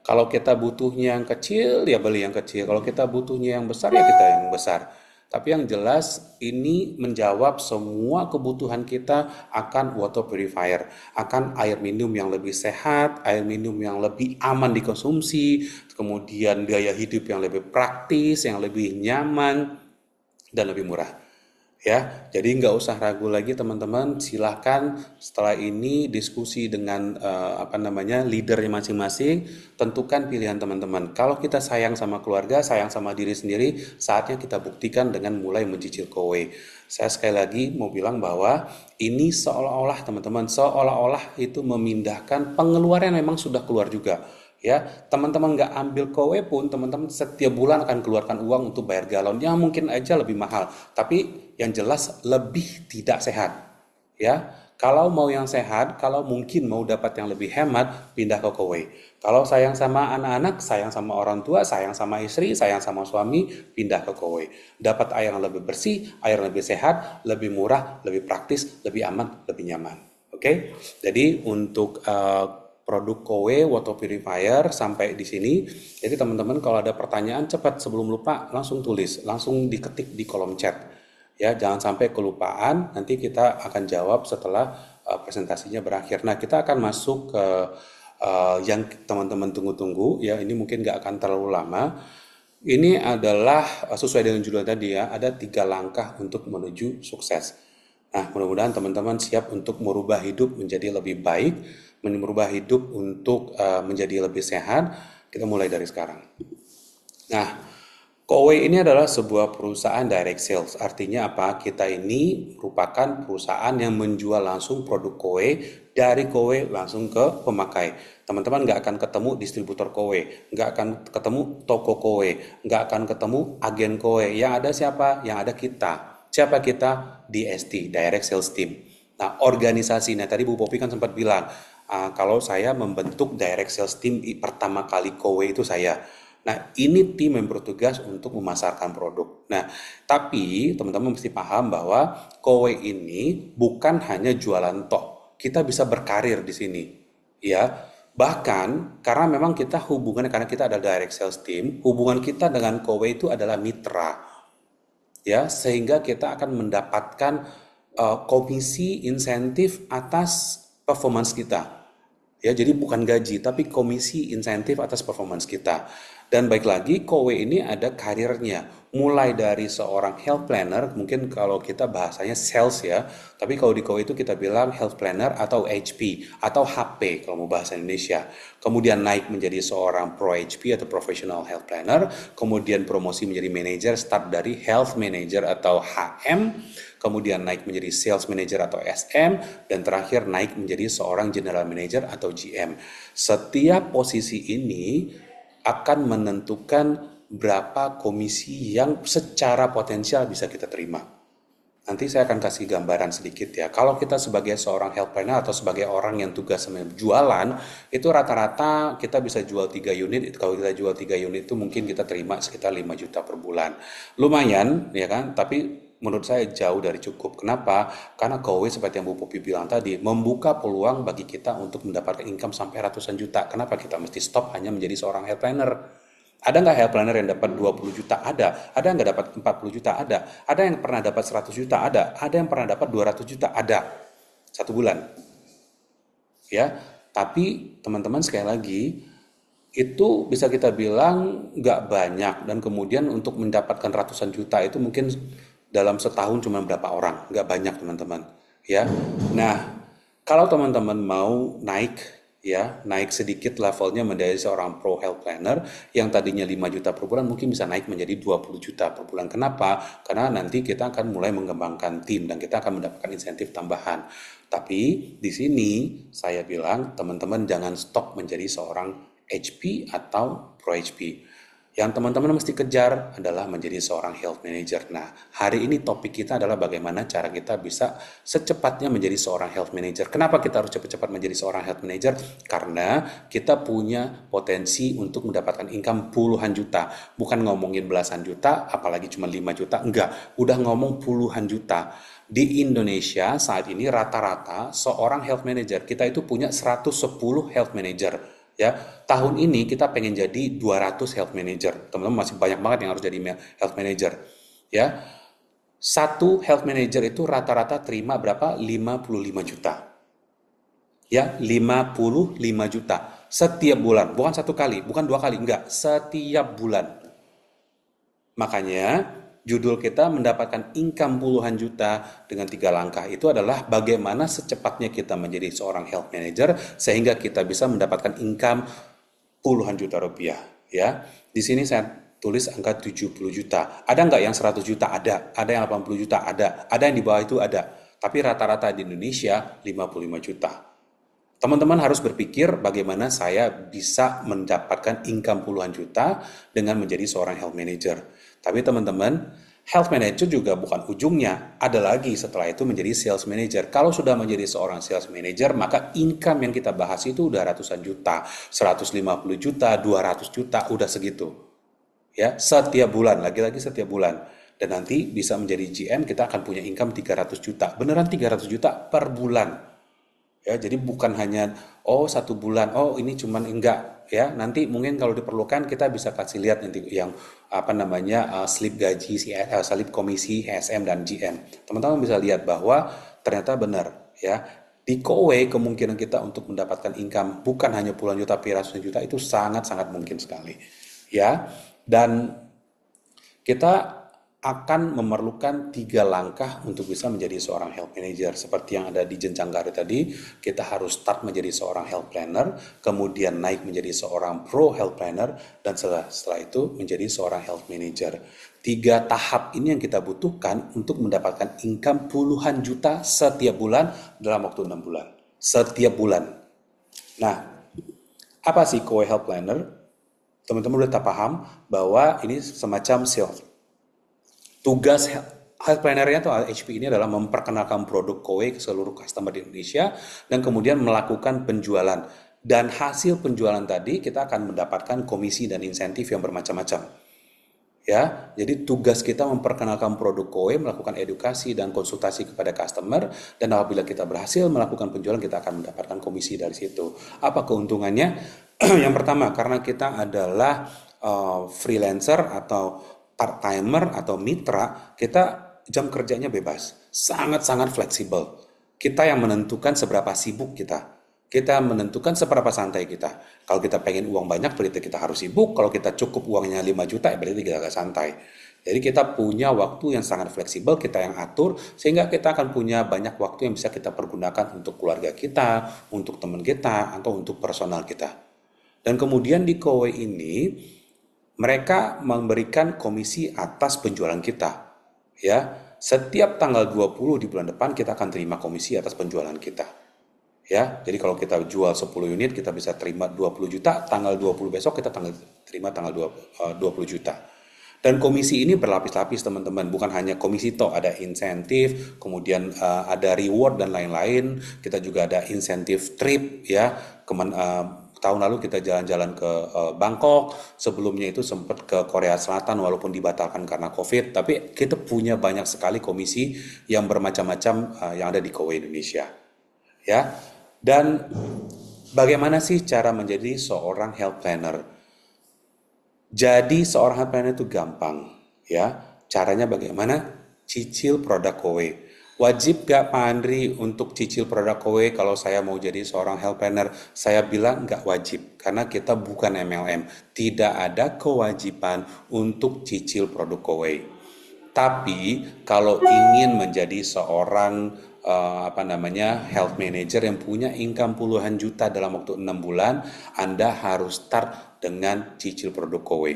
Kalau kita butuhnya yang kecil, ya beli yang kecil. Kalau kita butuhnya yang besar, ya kita yang besar. Tapi yang jelas ini menjawab semua kebutuhan kita akan water purifier, akan air minum yang lebih sehat, air minum yang lebih aman dikonsumsi, kemudian gaya hidup yang lebih praktis, yang lebih nyaman, dan lebih murah. Ya, jadi nggak usah ragu lagi teman-teman, silahkan setelah ini diskusi dengan leadernya masing-masing, tentukan pilihan teman-teman. Kalau kita sayang sama keluarga, sayang sama diri sendiri, saatnya kita buktikan dengan mulai mencicil kowe. Saya sekali lagi mau bilang bahwa ini seolah-olah teman-teman, seolah-olah itu memindahkan pengeluaran yang memang sudah keluar juga. Ya, teman-teman nggak ambil kowe pun teman-teman setiap bulan akan keluarkan uang untuk bayar galon yang mungkin aja lebih mahal, tapi yang jelas lebih tidak sehat. Ya, kalau mau yang sehat, kalau mungkin mau dapat yang lebih hemat, pindah ke kowe. Kalau sayang sama anak-anak, sayang sama orang tua, sayang sama istri, sayang sama suami, pindah ke kowe. Dapat air yang lebih bersih, air yang lebih sehat, lebih murah, lebih praktis, lebih aman, lebih nyaman. Oke, jadi untuk produk kowe water purifier sampai di sini. Jadi teman-teman kalau ada pertanyaan cepat sebelum lupa langsung tulis, langsung diketik di kolom chat. Ya, jangan sampai kelupaan. Nanti kita akan jawab setelah presentasinya berakhir. Nah, kita akan masuk ke yang teman-teman tunggu-tunggu. Ya, ini mungkin nggak akan terlalu lama. Ini adalah sesuai dengan judul tadi ya, ada 3 langkah untuk menuju sukses. Nah, mudah-mudahan teman-teman siap untuk merubah hidup menjadi lebih baik, merubah hidup untuk menjadi lebih sehat. Kita mulai dari sekarang. Nah, kowe ini adalah sebuah perusahaan direct sales. Artinya apa? Kita ini merupakan perusahaan yang menjual langsung produk kowe Dari kowe langsung ke pemakai. Teman-teman nggak akan ketemu distributor kowe, nggak akan ketemu toko kowe, nggak akan ketemu agen kowe. Yang ada siapa? Yang ada kita. Siapa kita? DST, Direct Sales Team. Nah, organisasi, nah tadi Bu Popi kan sempat bilang, kalau saya membentuk Direct Sales Team pertama kali kowe itu saya. Nah, ini tim yang bertugas untuk memasarkan produk. Nah, tapi teman-teman mesti paham bahwa kowe ini bukan hanya jualan toh. Kita bisa berkarir di sini. Ya, bahkan karena memang kita hubungannya karena kita ada direct sales team, hubungan kita dengan kowe itu adalah mitra. Ya, sehingga kita akan mendapatkan komisi insentif atas performance kita. Ya, jadi bukan gaji, tapi komisi insentif atas performance kita. Dan baik lagi, Kowe ini ada karirnya. Mulai dari seorang health planner, mungkin kalau kita bahasanya sales ya, tapi kalau di Kowe itu kita bilang health planner atau HP, atau HP kalau mau bahasa Indonesia. Kemudian naik menjadi seorang pro HP atau professional health planner, kemudian promosi menjadi manager, start dari health manager atau HM, kemudian naik menjadi sales manager atau SM, dan terakhir naik menjadi seorang general manager atau GM. Setiap posisi ini akan menentukan berapa komisi yang secara potensial bisa kita terima. Nanti saya akan kasih gambaran sedikit ya. Kalau kita sebagai seorang health planner atau sebagai orang yang tugas jualan, itu rata-rata kita bisa jual 3 unit. Kalau kita jual 3 unit itu mungkin kita terima sekitar 5 juta per bulan. Lumayan ya kan, tapi menurut saya jauh dari cukup. Kenapa? Karena Kowe seperti yang Bu Popi bilang tadi, membuka peluang bagi kita untuk mendapatkan income sampai ratusan juta. Kenapa kita mesti stop hanya menjadi seorang health planner? Ada nggak health planner yang dapat 20 juta? Ada. Ada yang nggak dapat 40 juta? Ada. Ada yang pernah dapat 100 juta? Ada. Ada yang pernah dapat 200 juta? Ada. Satu bulan. Ya, tapi teman-teman sekali lagi, itu bisa kita bilang nggak banyak. Dan kemudian untuk mendapatkan ratusan juta itu mungkin dalam setahun cuma berapa orang. Nggak banyak teman-teman. Ya, nah kalau teman-teman mau naik ya, naik sedikit levelnya menjadi seorang pro health planner yang tadinya 5 juta per bulan mungkin bisa naik menjadi 20 juta per bulan. Kenapa? Karena nanti kita akan mulai mengembangkan tim dan kita akan mendapatkan insentif tambahan. Tapi di sini saya bilang teman-teman jangan stop menjadi seorang HP atau pro HP. Yang teman-teman mesti kejar adalah menjadi seorang health manager. Nah, hari ini topik kita adalah bagaimana cara kita bisa secepatnya menjadi seorang health manager. Kenapa kita harus cepat-cepat menjadi seorang health manager? Karena kita punya potensi untuk mendapatkan income puluhan juta. Bukan ngomongin belasan juta, apalagi cuma 5 juta. Enggak, udah ngomong puluhan juta. Di Indonesia saat ini rata-rata seorang health manager, kita itu punya 110 health manager. Ya, tahun ini kita pengen jadi 200 health manager. Teman-teman masih banyak banget yang harus jadi health manager. Ya, satu health manager itu rata-rata terima berapa? 55 juta. Ya, 55 juta setiap bulan. Bukan satu kali, bukan dua kali, enggak. Setiap bulan. Makanya judul kita mendapatkan income puluhan juta dengan 3 langkah itu adalah bagaimana secepatnya kita menjadi seorang health manager sehingga kita bisa mendapatkan income puluhan juta rupiah. Ya, di sini saya tulis angka 70 juta. Ada nggak yang 100 juta? Ada. Ada yang 80 juta? Ada. Ada yang di bawah itu? Ada. Tapi rata-rata di Indonesia 55 juta. Teman-teman harus berpikir bagaimana saya bisa mendapatkan income puluhan juta dengan menjadi seorang health manager. Tapi teman-teman, health manager juga bukan ujungnya. Ada lagi setelah itu menjadi sales manager. Kalau sudah menjadi seorang sales manager, maka income yang kita bahas itu udah ratusan juta, 150 juta, 200 juta, udah segitu. Ya, setiap bulan, lagi-lagi setiap bulan. Dan nanti bisa menjadi GM, kita akan punya income 300 juta. Beneran 300 juta per bulan. Ya, jadi bukan hanya satu bulan, ini cuman enggak ya. Nanti mungkin kalau diperlukan kita bisa kasih lihat nanti yang apa namanya slip gaji, slip komisi HSM dan GM. Teman-teman bisa lihat bahwa ternyata benar ya. Di Kowe kemungkinan kita untuk mendapatkan income bukan hanya puluhan juta, tapi ratusan juta itu sangat-sangat mungkin sekali. Ya. Dan kita akan memerlukan 3 langkah untuk bisa menjadi seorang health manager. Seperti yang ada di jenjang karir tadi, kita harus start menjadi seorang health planner, kemudian naik menjadi seorang pro health planner, dan setelah itu menjadi seorang health manager. 3 tahap ini yang kita butuhkan untuk mendapatkan income puluhan juta setiap bulan dalam waktu 6 bulan. setiap bulan. Nah, apa sih Kowe Health Planner? Teman-teman udah tak paham bahwa ini semacam sales. Tugas health planner-nya atau HP ini adalah memperkenalkan produk Kowe ke seluruh customer di Indonesia dan kemudian melakukan penjualan. Dan hasil penjualan tadi kita akan mendapatkan komisi dan insentif yang bermacam-macam. Ya, jadi tugas kita memperkenalkan produk Kowe, melakukan edukasi dan konsultasi kepada customer, dan apabila kita berhasil melakukan penjualan, kita akan mendapatkan komisi dari situ. Apa keuntungannya? Yang pertama, karena kita adalah freelancer atau part-timer atau mitra, kita jam kerjanya bebas, sangat-sangat fleksibel. Kita yang menentukan seberapa sibuk kita. Kita menentukan seberapa santai kita. Kalau kita pengen uang banyak, berarti kita harus sibuk. Kalau kita cukup uangnya 5 juta, berarti kita agak santai. Jadi kita punya waktu yang sangat fleksibel, kita yang atur, sehingga kita akan punya banyak waktu yang bisa kita pergunakan untuk keluarga kita, untuk teman kita, atau untuk personal kita. Dan kemudian di Kowe ini, mereka memberikan komisi atas penjualan kita. Ya, setiap tanggal 20 di bulan depan kita akan terima komisi atas penjualan kita. Ya, jadi kalau kita jual 10 unit kita bisa terima 20 juta, tanggal 20 besok kita terima tanggal 20 juta. Dan komisi ini berlapis-lapis teman-teman, bukan hanya komisi toh, ada insentif, kemudian ada reward dan lain-lain. Kita juga ada insentif trip ya. Tahun lalu kita jalan-jalan ke Bangkok, sebelumnya itu sempat ke Korea Selatan walaupun dibatalkan karena COVID, tapi kita punya banyak sekali komisi yang bermacam-macam yang ada di Kowe Indonesia. Ya. Dan bagaimana sih cara menjadi seorang health planner? Jadi seorang health planner itu gampang, ya. Caranya bagaimana? Cicil produk Kowe. Wajib gak Pak Andri untuk cicil produk Kowe kalau saya mau jadi seorang health planner? Saya bilang gak wajib, karena kita bukan MLM. Tidak ada kewajiban untuk cicil produk Kowe. Tapi kalau ingin menjadi seorang health manager yang punya income puluhan juta dalam waktu 6 bulan, Anda harus start dengan cicil produk Kowe.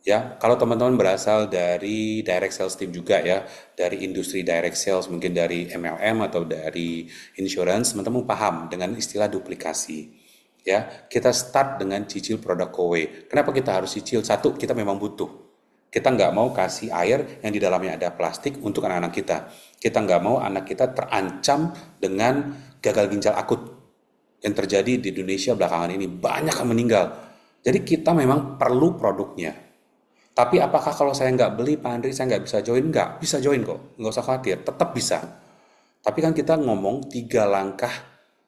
Ya, kalau teman-teman berasal dari direct sales team juga ya, dari industri direct sales, mungkin dari MLM atau dari insurance, teman-teman paham dengan istilah duplikasi. Ya, kita start dengan cicil produk Kowe. Kenapa kita harus cicil? Satu, kita memang butuh. Kita nggak mau kasih air yang di dalamnya ada plastik untuk anak-anak kita. Kita nggak mau anak kita terancam dengan gagal ginjal akut yang terjadi di Indonesia belakangan ini. Banyak yang meninggal. Jadi kita memang perlu produknya. Tapi apakah kalau saya nggak beli, Pak Andri, saya nggak bisa join? Nggak, bisa join kok. Nggak usah khawatir, tetap bisa. Tapi kan kita ngomong 3 langkah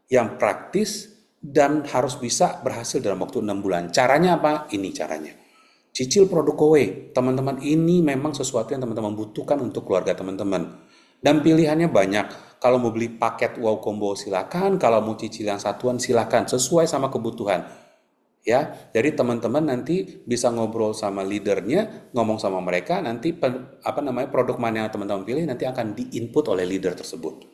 yang praktis dan harus bisa berhasil dalam waktu 6 bulan. Caranya apa? Ini caranya. Cicil produk Kowe, teman-teman, ini memang sesuatu yang teman-teman butuhkan untuk keluarga teman-teman. Dan pilihannya banyak. Kalau mau beli paket wow combo silakan, kalau mau cicil yang satuan silakan, sesuai sama kebutuhan. Ya, jadi teman-teman nanti bisa ngobrol sama leadernya, ngomong sama mereka, nanti produk mana yang teman-teman pilih nanti akan diinput oleh leader tersebut.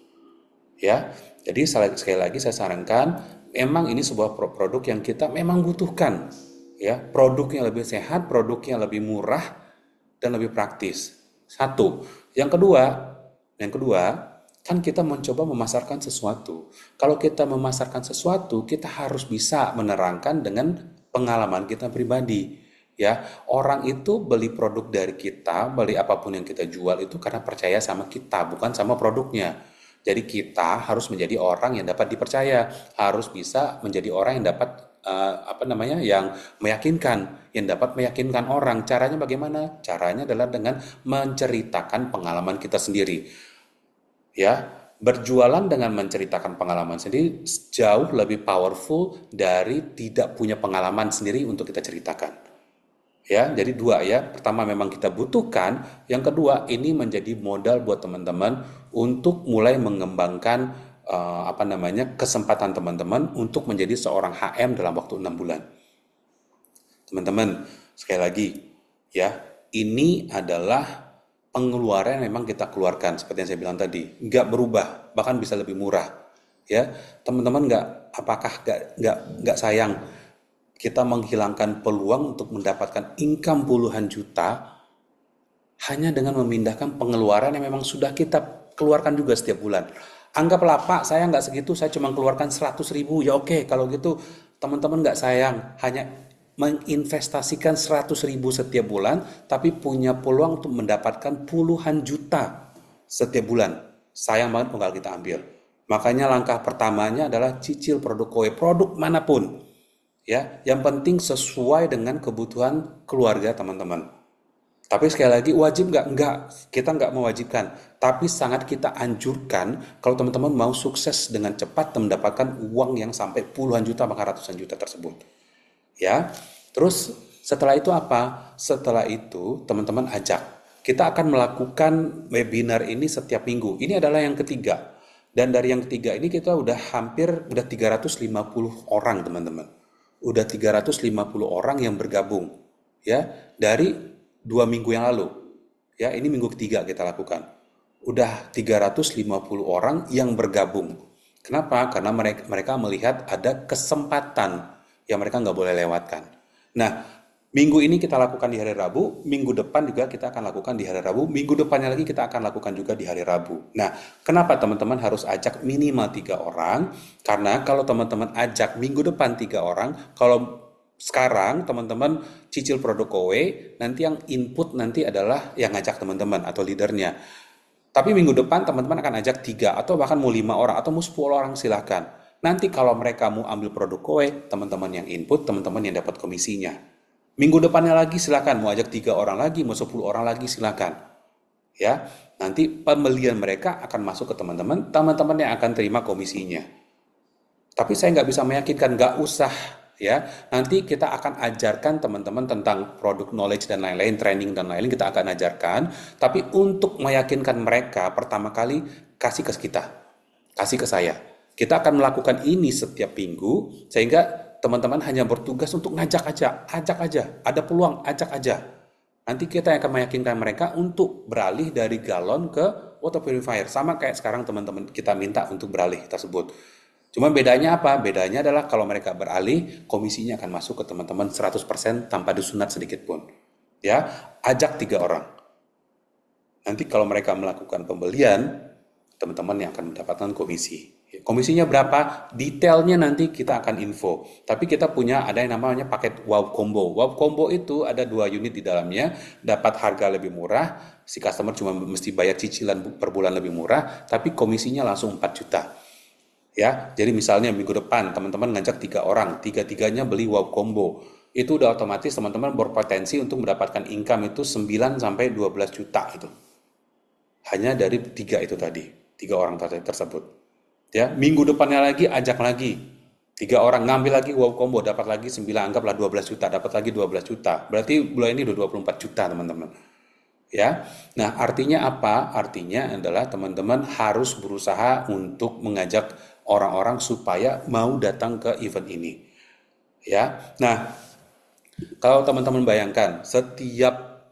Ya, jadi sekali lagi saya sarankan, memang ini sebuah produk yang kita memang butuhkan. Ya, produk yang lebih sehat, produk yang lebih murah dan lebih praktis. Satu. Yang kedua, kan kita mencoba memasarkan sesuatu. Kalau kita memasarkan sesuatu, kita harus bisa menerangkan dengan pengalaman kita pribadi. Ya, orang itu beli produk dari kita, beli apapun yang kita jual itu karena percaya sama kita, bukan sama produknya. Jadi kita harus menjadi orang yang dapat dipercaya, harus bisa menjadi orang yang dapat yang meyakinkan, yang dapat meyakinkan orang. Caranya bagaimana? Caranya adalah dengan menceritakan pengalaman kita sendiri. Ya, berjualan dengan menceritakan pengalaman sendiri jauh lebih powerful dari tidak punya pengalaman sendiri untuk kita ceritakan. Ya, jadi 2 ya. Pertama memang kita butuhkan, yang kedua ini menjadi modal buat teman-teman untuk mulai mengembangkan kesempatan teman-teman untuk menjadi seorang HM dalam waktu 6 bulan. Teman-teman, sekali lagi ya, ini adalah pengeluaran yang memang kita keluarkan seperti yang saya bilang tadi, nggak berubah, bahkan bisa lebih murah. Ya, teman-teman nggak sayang kita menghilangkan peluang untuk mendapatkan income puluhan juta hanya dengan memindahkan pengeluaran yang memang sudah kita keluarkan juga setiap bulan. Anggaplah Pak, saya nggak segitu, saya cuma keluarkan 100.000. Ya oke, kalau gitu teman-teman nggak sayang, hanya menginvestasikan 100.000 setiap bulan, tapi punya peluang untuk mendapatkan puluhan juta setiap bulan. Sayang banget kalau kita ambil. Makanya langkah pertamanya adalah cicil produk KOE, produk manapun. Ya, yang penting sesuai dengan kebutuhan keluarga teman-teman. Tapi sekali lagi wajib nggak? Nggak, kita nggak mewajibkan. Tapi sangat kita anjurkan kalau teman-teman mau sukses dengan cepat dan mendapatkan uang yang sampai puluhan juta bahkan ratusan juta tersebut. Ya, terus setelah itu apa? Setelah itu teman-teman ajak. Kita akan melakukan webinar ini setiap minggu. Ini adalah yang ketiga. Dan dari yang ketiga ini kita udah 350 orang teman-teman. Udah 350 orang yang bergabung. Ya, dari 2 minggu yang lalu. Ya, ini minggu ketiga kita lakukan. Udah 350 orang yang bergabung. Kenapa? Karena mereka melihat ada kesempatan yang mereka nggak boleh lewatkan. Nah, minggu ini kita lakukan di hari Rabu, minggu depan juga kita akan lakukan di hari Rabu, minggu depannya lagi kita akan lakukan juga di hari Rabu. Nah, kenapa teman-teman harus ajak minimal 3 orang? Karena kalau teman-teman ajak minggu depan 3 orang, kalau sekarang teman-teman cicil produk KOE, nanti yang input nanti adalah yang ngajak teman-teman atau leadernya. Tapi minggu depan teman-teman akan ajak 3 atau bahkan mau 5 orang atau mau 10 orang silahkan. Nanti kalau mereka mau ambil produk KOE, teman-teman yang input, teman-teman yang dapat komisinya. Minggu depannya lagi silahkan mau ajak 3 orang lagi, mau 10 orang lagi silahkan. Ya, nanti pembelian mereka akan masuk ke teman-teman, teman-teman yang akan terima komisinya. Tapi saya nggak bisa meyakinkan, nggak usah ya. Nanti kita akan ajarkan teman-teman tentang produk knowledge dan lain-lain, training dan lain-lain kita akan ajarkan. Tapi untuk meyakinkan mereka, pertama kali kasih ke kita, kasih ke saya. Kita akan melakukan ini setiap minggu, sehingga teman-teman hanya bertugas untuk ngajak aja, ajak aja, ada peluang, ajak aja. Nanti kita akan meyakinkan mereka untuk beralih dari galon ke water purifier. Sama kayak sekarang teman-teman kita minta untuk beralih tersebut. Cuma bedanya apa? Bedanya adalah kalau mereka beralih, komisinya akan masuk ke teman-teman 100% tanpa disunat sedikit pun. Ya, ajak 3 orang. Nanti kalau mereka melakukan pembelian, teman-teman yang akan mendapatkan komisi. Komisinya berapa? Detailnya nanti kita akan info. Tapi kita punya ada yang namanya paket Wow Combo. Wow Combo itu ada 2 unit di dalamnya, dapat harga lebih murah. Si customer cuma mesti bayar cicilan per bulan lebih murah, tapi komisinya langsung 4 juta. Ya, jadi misalnya minggu depan teman-teman ngajak 3 orang, tiga-tiganya beli Wow Combo. Itu udah otomatis teman-teman berpotensi untuk mendapatkan income itu 9 sampai 12 juta itu. Hanya dari 3 itu tadi, 3 orang tersebut. Ya, minggu depannya lagi ajak lagi 3 orang ngambil lagi Wow Combo dapat lagi 9, anggaplah 12 juta, dapat lagi 12 juta. Berarti bulan ini udah 24 juta, teman-teman. Ya. Nah, artinya apa? Artinya adalah teman-teman harus berusaha untuk mengajak orang-orang supaya mau datang ke event ini. Ya. Nah, kalau teman-teman bayangkan setiap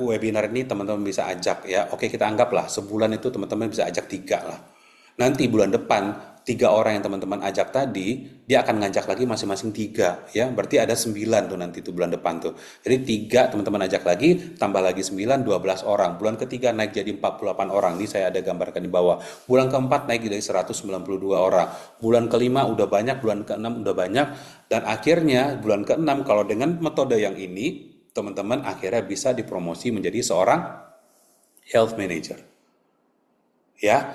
webinar ini teman-teman bisa ajak ya. Oke, kita anggaplah sebulan itu teman-teman bisa ajak 3 lah. Nanti bulan depan 3 orang yang teman-teman ajak tadi, dia akan ngajak lagi masing-masing 3 ya. Berarti ada 9 tuh nanti tuh bulan depan tuh. Jadi 3 teman-teman ajak lagi, tambah lagi 9, 12 orang. Bulan ketiga naik jadi 48 orang. Ini saya ada gambarkan di bawah. Bulan keempat naik jadi 192 orang. Bulan kelima udah banyak, bulan keenam udah banyak. Dan akhirnya bulan keenam kalau dengan metode yang ini, teman-teman akhirnya bisa dipromosi menjadi seorang health manager. Ya,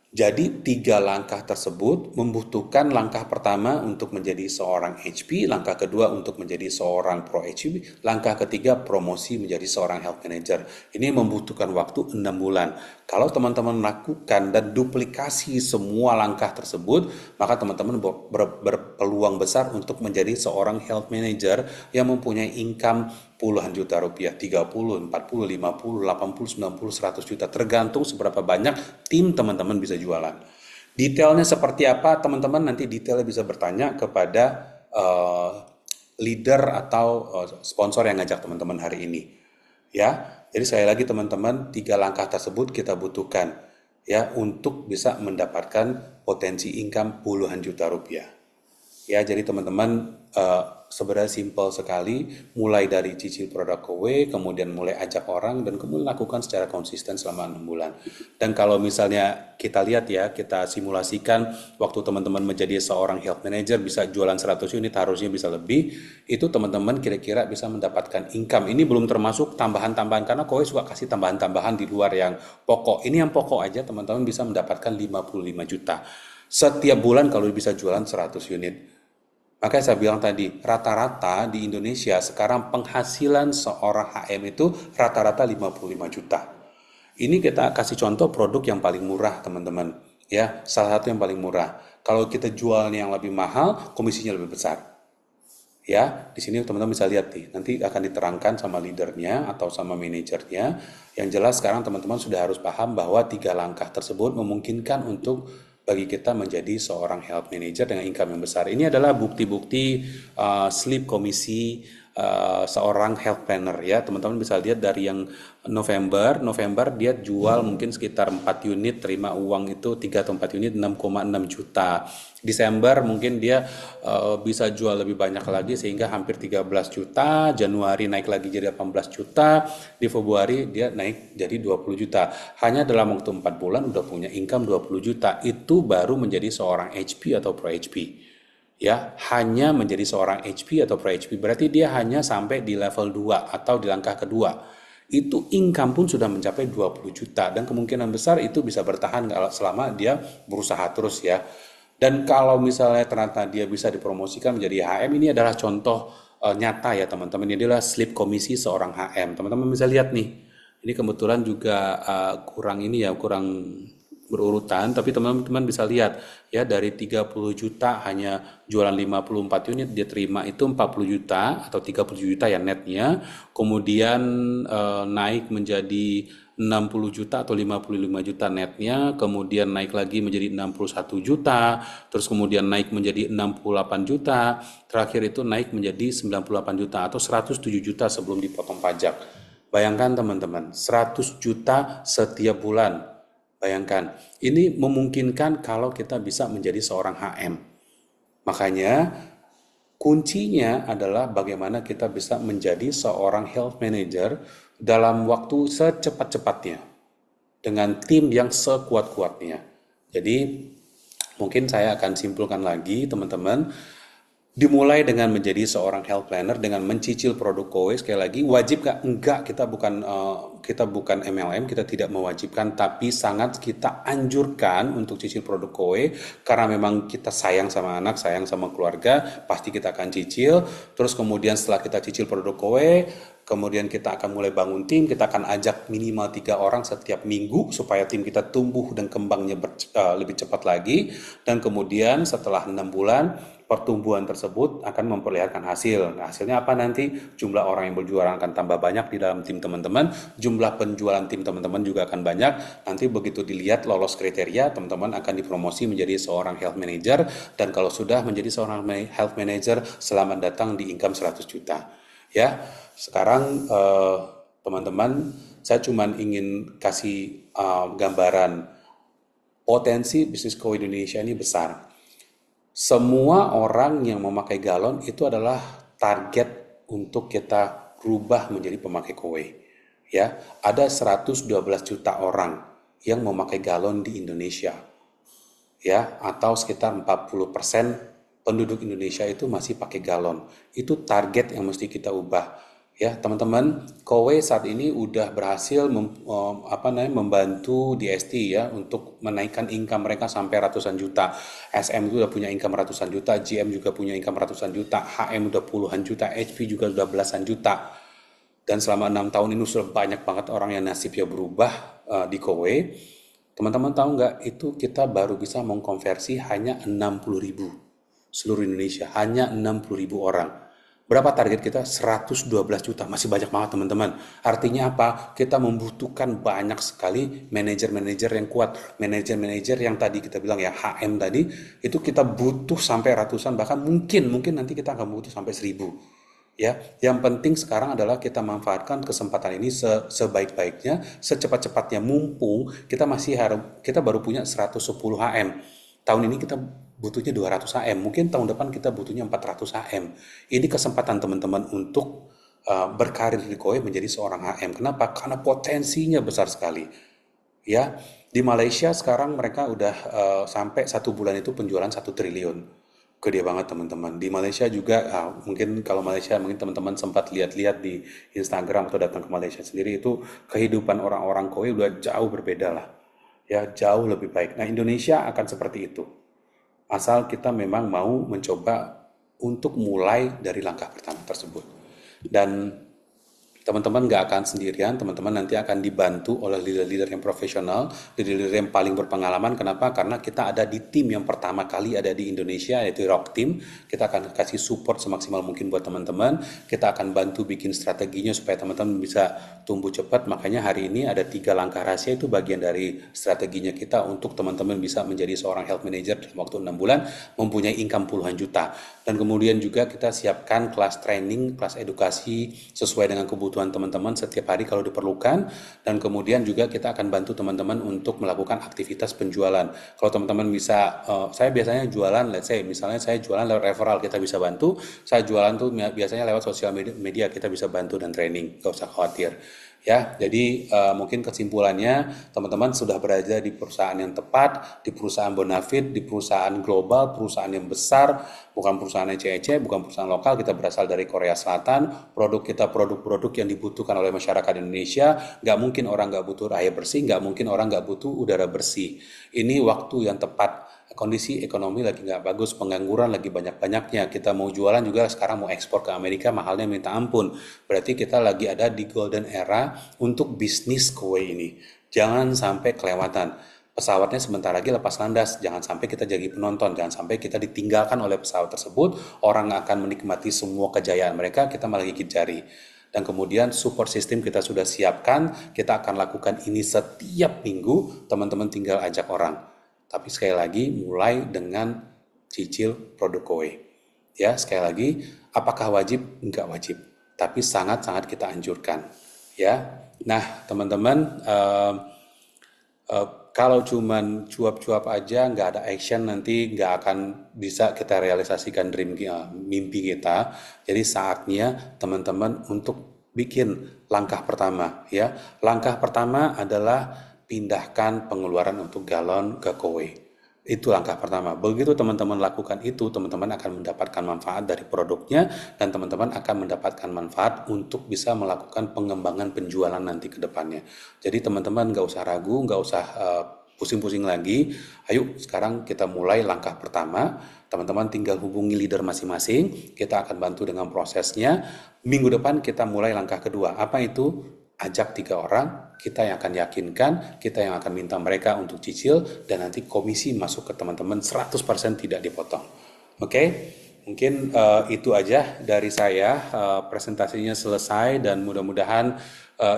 jadi 3 langkah tersebut membutuhkan langkah pertama untuk menjadi seorang HP, langkah kedua untuk menjadi seorang Pro HP, langkah ketiga promosi menjadi seorang health manager. Ini membutuhkan waktu 6 bulan. Kalau teman-teman melakukan dan duplikasi semua langkah tersebut, maka teman-teman berpeluang besar untuk menjadi seorang health manager yang mempunyai income puluhan juta rupiah, 30, 40, 50, 80, 90, 100 juta, tergantung seberapa banyak tim teman-teman bisa jualan. Detailnya seperti apa, teman-teman nanti detailnya bisa bertanya kepada leader atau sponsor yang ngajak teman-teman hari ini. Ya, jadi sekali lagi teman-teman, 3 langkah tersebut kita butuhkan ya untuk bisa mendapatkan potensi income puluhan juta rupiah. Ya, jadi teman-teman sebenarnya simpel sekali, mulai dari cicil produk KW, kemudian mulai ajak orang, dan kemudian lakukan secara konsisten selama 6 bulan. Dan kalau misalnya kita lihat ya, kita simulasikan waktu teman-teman menjadi seorang health manager bisa jualan 100 unit, harusnya bisa lebih, itu teman-teman kira-kira bisa mendapatkan income. Ini belum termasuk tambahan-tambahan, karena KW suka kasih tambahan-tambahan di luar yang pokok. Ini yang pokok aja teman-teman bisa mendapatkan 55 juta. Setiap bulan kalau bisa jualan 100 unit. Makanya saya bilang tadi, rata-rata di Indonesia sekarang penghasilan seorang HM itu rata-rata 55 juta. Ini kita kasih contoh produk yang paling murah, teman-teman. Ya, salah satu yang paling murah. Kalau kita jualnya yang lebih mahal, komisinya lebih besar. Ya, di sini teman-teman bisa lihat nih, nanti akan diterangkan sama leadernya atau sama manajernya. Yang jelas sekarang teman-teman sudah harus paham bahwa 3 langkah tersebut memungkinkan untuk bagi kita menjadi seorang health manager dengan income yang besar. Ini adalah bukti-bukti slip komisi seorang health planner ya. Teman-teman bisa lihat dari yang November dia jual mungkin sekitar 4 unit, terima uang itu 3 atau 4 unit 6,6 juta. Desember mungkin dia bisa jual lebih banyak lagi sehingga hampir 13 juta, Januari naik lagi jadi 18 juta, di Februari dia naik jadi 20 juta. Hanya dalam waktu 4 bulan udah punya income 20 juta. Itu baru menjadi seorang HP atau Pro HP. Ya, hanya menjadi seorang HP atau Pro HP berarti dia hanya sampai di level 2 atau di langkah kedua. Itu income pun sudah mencapai 20 juta dan kemungkinan besar itu bisa bertahan kalau selama dia berusaha terus ya. Dan kalau misalnya ternyata dia bisa dipromosikan menjadi HM, ini adalah contoh nyata ya teman-teman. Ini adalah slip komisi seorang HM. Teman-teman bisa lihat nih. Ini kebetulan juga kurang ini ya, kurang berurutan, tapi teman-teman bisa lihat ya dari 30 juta hanya jualan 54 unit dia terima itu 40 juta atau 30 juta ya netnya, kemudian naik menjadi 60 juta atau 55 juta netnya, kemudian naik lagi menjadi 61 juta, terus kemudian naik menjadi 68 juta, terakhir itu naik menjadi 98 juta atau 107 juta sebelum dipotong pajak. Bayangkan teman-teman, 100 juta setiap bulan. Bayangkan, ini memungkinkan kalau kita bisa menjadi seorang HM. Makanya kuncinya adalah bagaimana kita bisa menjadi seorang health manager dalam waktu secepat-cepatnya dengan tim yang sekuat-kuatnya. Jadi mungkin saya akan simpulkan lagi teman-teman, dimulai dengan menjadi seorang health planner dengan mencicil produk KW. Sekali lagi wajib gak? Enggak, kita bukan MLM, kita tidak mewajibkan, tapi sangat kita anjurkan untuk cicil produk KW karena memang kita sayang sama anak, sayang sama keluarga, pasti kita akan cicil. Terus kemudian setelah kita cicil produk KW, kemudian kita akan mulai bangun tim, kita akan ajak minimal 3 orang setiap minggu supaya tim kita tumbuh dan kembangnya lebih cepat lagi. Dan kemudian setelah 6 bulan pertumbuhan tersebut akan memperlihatkan hasil. Nah, hasilnya apa nanti? Jumlah orang yang berjualan akan tambah banyak di dalam tim teman-teman, jumlah penjualan tim teman-teman juga akan banyak. Nanti begitu dilihat lolos kriteria, teman-teman akan dipromosi menjadi seorang health manager, dan kalau sudah menjadi seorang health manager, selamat datang di income 100 juta. Ya, sekarang teman-teman, saya cuma ingin kasih gambaran potensi bisnis Go Indonesia ini besar. Semua orang yang memakai galon itu adalah target untuk kita rubah menjadi pemakai KW. Ya, ada 112 juta orang yang memakai galon di Indonesia. Ya, atau sekitar 40% penduduk Indonesia itu masih pakai galon. Itu target yang mesti kita ubah. Ya, teman-teman, KW saat ini udah berhasil membantu DST ya untuk menaikkan income mereka sampai ratusan juta. SM itu udah punya income ratusan juta, GM juga punya income ratusan juta, HM udah puluhan juta, HP juga udah belasan juta. Dan selama 6 tahun ini sudah banyak banget orang yang nasibnya berubah di KW. Teman-teman tahu nggak, itu kita baru bisa mengkonversi hanya 60.000 seluruh Indonesia, hanya 60.000 orang. Berapa target kita? 112 juta. Masih banyak banget teman-teman. Artinya apa? Kita membutuhkan banyak sekali manajer-manajer yang kuat. Manajer-manajer yang tadi kita bilang ya HM tadi, itu kita butuh sampai ratusan, bahkan mungkin nanti kita akan butuh sampai 1.000. Ya, yang penting sekarang adalah kita manfaatkan kesempatan ini sebaik-baiknya, secepat-cepatnya, mumpung kita baru punya 110 HM. Tahun ini kita butuhnya 200 AM, mungkin tahun depan kita butuhnya 400 AM. Ini kesempatan teman-teman untuk berkarir di KOE menjadi seorang HM. Kenapa? Karena potensinya besar sekali. Ya, di Malaysia sekarang mereka udah sampai 1 bulan itu penjualan 1 triliun. Gede banget teman-teman. Di Malaysia juga, mungkin kalau Malaysia mungkin teman-teman sempat lihat-lihat di Instagram atau datang ke Malaysia sendiri itu kehidupan orang-orang KOE udah jauh berbeda lah. Ya, jauh lebih baik. Nah, Indonesia akan seperti itu. Asal kita memang mau mencoba untuk mulai dari langkah pertama tersebut. Dan teman-teman nggak akan sendirian, teman-teman nanti akan dibantu oleh leader-leader yang profesional, leader-leader yang paling berpengalaman. Kenapa? Karena kita ada di tim yang pertama kali ada di Indonesia, yaitu Rock Team. Kita akan kasih support semaksimal mungkin buat teman-teman. Kita akan bantu bikin strateginya supaya teman-teman bisa tumbuh cepat. Makanya hari ini ada 3 langkah rahasia, itu bagian dari strateginya kita untuk teman-teman bisa menjadi seorang health manager dalam waktu 6 bulan, mempunyai income puluhan juta. Dan kemudian juga kita siapkan kelas training, kelas edukasi sesuai dengan kebutuhan teman-teman setiap hari kalau diperlukan. Dan kemudian juga kita akan bantu teman-teman untuk melakukan aktivitas penjualan. Kalau teman-teman bisa, saya biasanya jualan, let's say misalnya saya jualan lewat referral, kita bisa bantu. Saya jualan tuh biasanya lewat sosial media, kita bisa bantu dan training, gak usah khawatir. Ya, jadi mungkin kesimpulannya teman-teman sudah berada di perusahaan yang tepat, di perusahaan bonafit, di perusahaan global, perusahaan yang besar, bukan perusahaan ece-ece, bukan perusahaan lokal. Kita berasal dari Korea Selatan, produk kita produk-produk yang dibutuhkan oleh masyarakat Indonesia. Nggak mungkin orang nggak butuh air bersih, nggak mungkin orang nggak butuh udara bersih. Ini waktu yang tepat. Kondisi ekonomi lagi nggak bagus, pengangguran lagi banyak-banyaknya. Kita mau jualan juga sekarang mau ekspor ke Amerika, mahalnya minta ampun. Berarti kita lagi ada di golden era untuk bisnis kue ini. Jangan sampai kelewatan. Pesawatnya sebentar lagi lepas landas, jangan sampai kita jadi penonton, jangan sampai kita ditinggalkan oleh pesawat tersebut, orang akan menikmati semua kejayaan mereka, kita malah gigit jari. Dan kemudian support system kita sudah siapkan, kita akan lakukan ini setiap minggu, teman-teman tinggal ajak orang. Tapi sekali lagi mulai dengan cicil produk kowe. Ya, sekali lagi, apakah wajib? Enggak wajib. Tapi sangat-sangat kita anjurkan. Ya, nah teman-teman, kalau cuman cuap-cuap aja, nggak ada action, nanti nggak akan bisa kita realisasikan mimpi kita. Jadi saatnya teman-teman untuk bikin langkah pertama. Ya, langkah pertama adalah pindahkan pengeluaran untuk galon ke kowe. Itu langkah pertama. Begitu teman-teman lakukan itu, teman-teman akan mendapatkan manfaat dari produknya dan teman-teman akan mendapatkan manfaat untuk bisa melakukan pengembangan penjualan nanti ke depannya. Jadi teman-teman nggak usah ragu, nggak usah pusing-pusing lagi. Ayo sekarang kita mulai langkah pertama. Teman-teman tinggal hubungi leader masing-masing. Kita akan bantu dengan prosesnya. Minggu depan kita mulai langkah kedua. Apa itu? Ajak 3 orang, kita yang akan yakinkan, kita yang akan minta mereka untuk cicil, dan nanti komisi masuk ke teman-teman 100% tidak dipotong. Oke? Mungkin itu aja dari saya, presentasinya selesai dan mudah-mudahan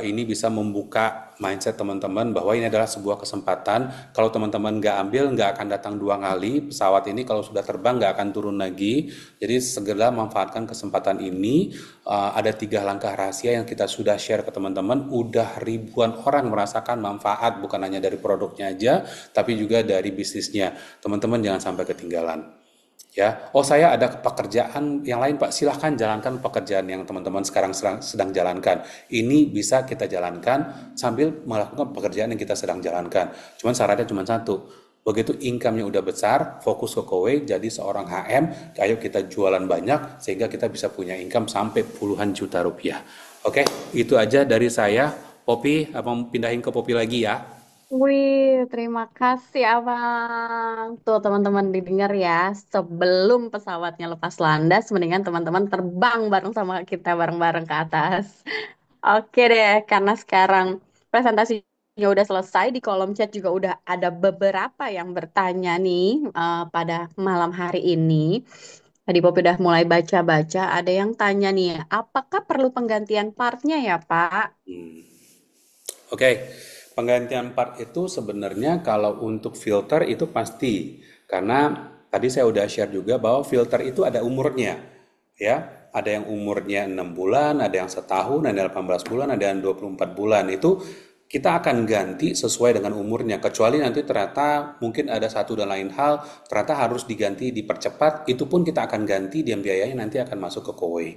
ini bisa membuka mindset teman-teman bahwa ini adalah sebuah kesempatan. Kalau teman-teman nggak ambil, nggak akan datang 2 kali. Pesawat ini kalau sudah terbang nggak akan turun lagi. Jadi segera manfaatkan kesempatan ini. Ada 3 langkah rahasia yang kita sudah share ke teman-teman. Udah ribuan orang merasakan manfaat bukan hanya dari produknya aja, tapi juga dari bisnisnya. Teman-teman jangan sampai ketinggalan. Ya, oh saya ada pekerjaan yang lain Pak, silahkan jalankan pekerjaan yang teman-teman sekarang sedang jalankan. Ini bisa kita jalankan sambil melakukan pekerjaan yang kita sedang jalankan. Cuman syaratnya cuma satu, begitu income-nya udah besar, fokus ke kowe, jadi seorang HM, ayo kita jualan banyak sehingga kita bisa punya income sampai puluhan juta rupiah. Oke, itu aja dari saya. Poppy, abang pindahin ke Poppy lagi ya. Wih, terima kasih Abang. Tuh teman-teman didengar ya, sebelum pesawatnya lepas landas, mendingan teman-teman terbang bareng sama kita bareng-bareng ke atas. Oke deh, karena sekarang presentasinya udah selesai, di kolom chat juga udah ada beberapa yang bertanya nih pada malam hari ini. Tadi Popi udah mulai baca-baca, ada yang tanya nih, apakah perlu penggantian partnya ya Pak? Oke, penggantian part itu sebenarnya kalau untuk filter itu pasti. Karena tadi saya udah share juga bahwa filter itu ada umurnya. Ya, ada yang umurnya 6 bulan, ada yang setahun, ada yang 18 bulan, ada yang 24 bulan. Itu kita akan ganti sesuai dengan umurnya. Kecuali nanti ternyata mungkin ada satu dan lain hal, ternyata harus diganti, dipercepat, itu pun kita akan ganti dan biayanya nanti akan masuk ke kowe.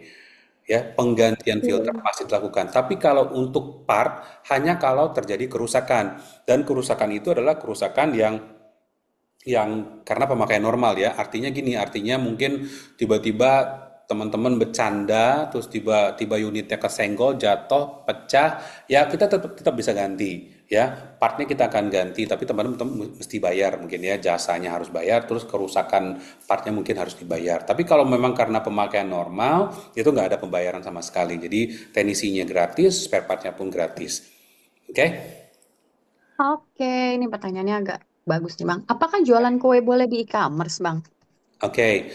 Ya, penggantian filter Oke. pasti dilakukan. Tapi kalau untuk part, hanya kalau terjadi kerusakan. Dan kerusakan itu adalah kerusakan yang karena pemakaian normal ya. Artinya gini, artinya mungkin tiba-tiba teman-teman bercanda, terus tiba-tiba unitnya kesenggol, jatuh, pecah, ya kita tetap tetap bisa ganti ya. Partnya kita akan ganti, tapi teman-teman mesti bayar mungkin ya, jasanya harus bayar, terus kerusakan partnya mungkin harus dibayar. Tapi kalau memang karena pemakaian normal, itu nggak ada pembayaran sama sekali. Jadi teknisinya gratis, spare partnya pun gratis. Oke? Oke, ini pertanyaannya agak bagus nih Bang. Apakah jualan kue boleh di e-commerce Bang? Oke,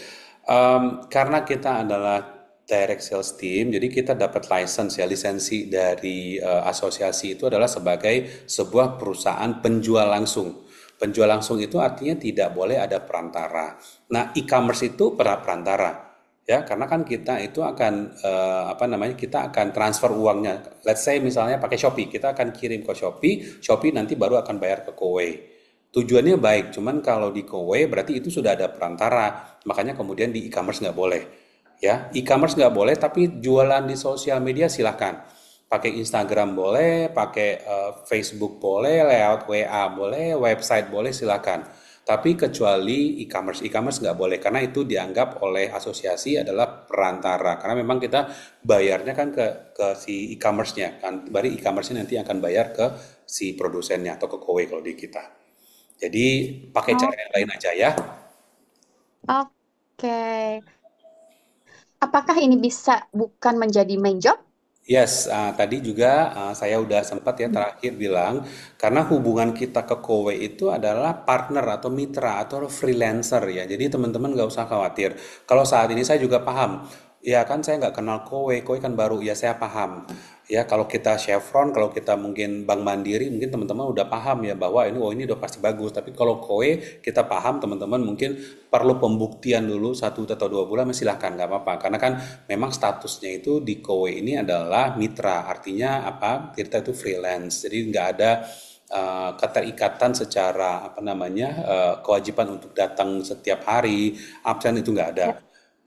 karena kita adalah direct sales team, jadi kita dapat license ya, lisensi dari asosiasi itu adalah sebagai sebuah perusahaan penjual langsung. Penjual langsung itu artinya tidak boleh ada perantara. Nah, e-commerce itu perantara. Ya, karena kan kita itu akan apa namanya? Kita akan transfer uangnya. Let's say misalnya pakai Shopee, kita akan kirim ke Shopee, Shopee nanti baru akan bayar ke Kowe. Tujuannya baik, cuman kalau di Kowe berarti itu sudah ada perantara, makanya kemudian di e-commerce nggak boleh. Ya, e-commerce nggak boleh, tapi jualan di sosial media silahkan. Pakai Instagram boleh, pakai Facebook boleh, lewat WA boleh, website boleh, silahkan. Tapi kecuali e-commerce, e-commerce nggak boleh karena itu dianggap oleh asosiasi adalah perantara. Karena memang kita bayarnya kan ke si e-commerce-nya kan, baru e-commerce-nya nanti akan bayar ke si produsennya atau ke Kowe kalau di kita. Jadi pakai cara yang lain Oke. aja ya. Oke. Apakah ini bisa bukan menjadi main job? Yes, tadi juga saya udah sempat ya terakhir bilang karena hubungan kita ke Kowe itu adalah partner atau mitra atau freelancer ya. Jadi teman-teman nggak usah khawatir. Kalau saat ini saya juga paham. Ya kan saya nggak kenal Kowe, Kowe kan baru. Ya saya paham. Ya kalau kita Chevron, kalau kita mungkin Bank Mandiri, mungkin teman-teman udah paham ya bahwa ini oh ini udah pasti bagus. Tapi kalau Kowe kita paham teman-teman mungkin perlu pembuktian dulu 1 atau 2 bulan, silahkan nggak apa-apa. Karena kan memang statusnya itu di Kowe ini adalah mitra, artinya apa? Kita itu freelance, jadi nggak ada keterikatan secara apa namanya kewajiban untuk datang setiap hari, absen itu nggak ada. Ya.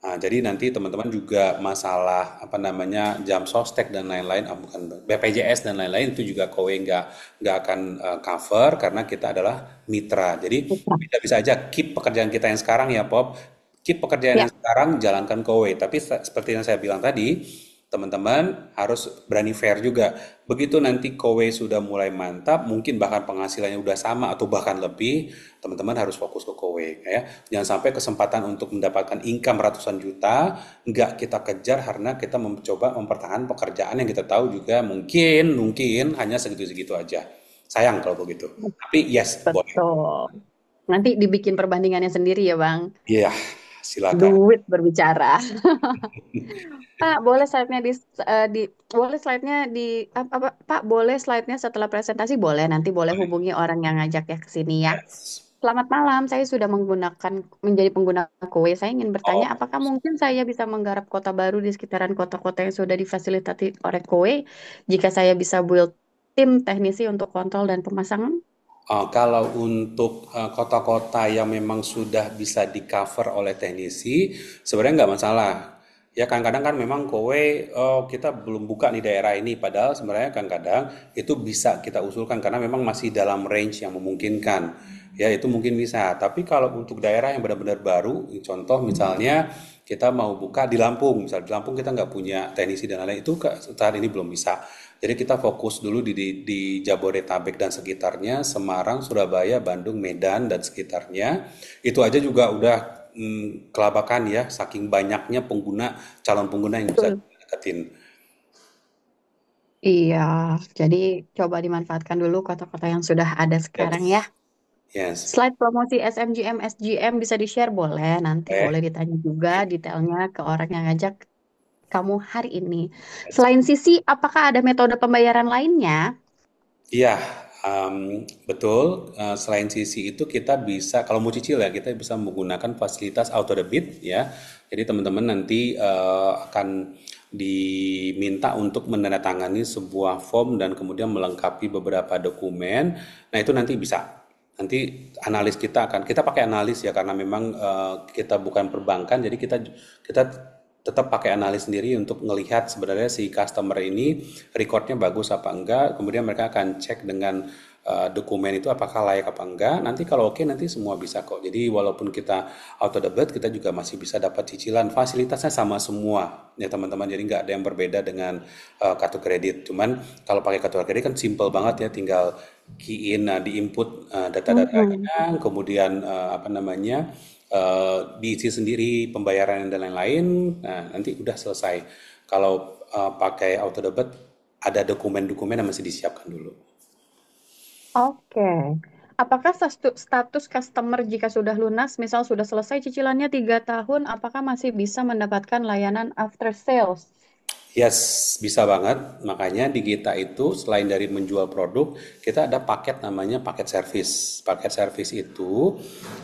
Nah, jadi nanti teman-teman juga masalah apa namanya jam sostek dan lain-lain, bukan BPJS dan lain-lain itu juga Kowe nggak akan cover karena kita adalah mitra. Jadi bisa aja keep pekerjaan kita yang sekarang ya Pop, keep pekerjaan Ya. yang sekarang jalankan Kowe. Tapi seperti yang saya bilang tadi, teman-teman harus berani fair juga. Begitu nanti Kowe sudah mulai mantap, mungkin bahkan penghasilannya udah sama atau bahkan lebih, teman-teman harus fokus ke Kowe ya. Jangan sampai kesempatan untuk mendapatkan income ratusan juta nggak kita kejar karena kita mencoba mempertahankan pekerjaan yang kita tahu juga mungkin mungkin hanya segitu-segitu aja. Sayang kalau begitu. Tapi yes, boleh. Betul. Nanti dibikin perbandingannya sendiri ya Bang. Iya, silakan. Duit berbicara. Pak, boleh slide-nya boleh slide-nya Pak, boleh slide-nya setelah presentasi boleh nanti boleh hubungi orang yang ngajak ya ke sini ya. Yes. Selamat malam, saya sudah menjadi pengguna Kowe. Saya ingin bertanya, Oh, apakah mungkin saya bisa menggarap kota baru di sekitaran kota-kota yang sudah difasilitasi oleh Kowe jika saya bisa build tim teknisi untuk kontrol dan pemasangan? Kalau untuk kota-kota yang memang sudah bisa di-cover oleh teknisi, sebenarnya nggak masalah. Ya kadang-kadang kan memang kowe, oh kita belum buka di daerah ini, padahal sebenarnya kadang-kadang itu bisa kita usulkan karena memang masih dalam range yang memungkinkan. Ya itu mungkin bisa. Tapi kalau untuk daerah yang benar-benar baru, contoh misalnya kita mau buka di Lampung, misal di Lampung kita nggak punya teknisi dan lain-lain, itu saat ini belum bisa. Jadi kita fokus dulu di Jabodetabek dan sekitarnya, Semarang, Surabaya, Bandung, Medan dan sekitarnya. Itu aja juga udah kelabakan ya, saking banyaknya calon pengguna yang bisa Betul. kita deketin. Iya, jadi coba dimanfaatkan dulu kota-kota yang sudah ada sekarang ya. Yes, yes. Slide promosi SMGM, SGM bisa di-share boleh. Nanti boleh Eh, ditanya juga detailnya ke orang yang ngajak kamu hari ini. yes. Selain sisi, apakah ada metode pembayaran lainnya? Iya, betul. Selain sisi itu kita bisa, kalau mau cicil ya, kita bisa menggunakan fasilitas auto debit ya. Jadi teman-teman nanti akan diminta untuk menandatangani sebuah form dan kemudian melengkapi beberapa dokumen. Nah, itu nanti bisa. Nanti analis kita pakai analis ya karena memang kita bukan perbankan, jadi kita tetap pakai analis sendiri untuk melihat sebenarnya si customer ini recordnya bagus apa enggak. Kemudian mereka akan cek dengan dokumen itu apakah layak apa enggak. Nanti kalau oke nanti semua bisa kok. Jadi walaupun kita auto debit kita juga masih bisa dapat cicilan. Fasilitasnya sama semua ya teman-teman. Jadi nggak ada yang berbeda dengan kartu kredit. Cuman kalau pakai kartu kredit kan simple banget ya, tinggal key in, diinput Mm-mm. data-datanya, kemudian apa namanya diisi sendiri pembayaran dan lain-lain. Nah, nanti udah selesai. Kalau pakai auto debit ada dokumen-dokumen yang masih disiapkan dulu. Oke. Apakah status customer jika sudah lunas, misal sudah selesai cicilannya 3 tahun, apakah masih bisa mendapatkan layanan after sales? Yes, bisa banget. Makanya di kita itu selain dari menjual produk, kita ada paket namanya paket service. Paket service itu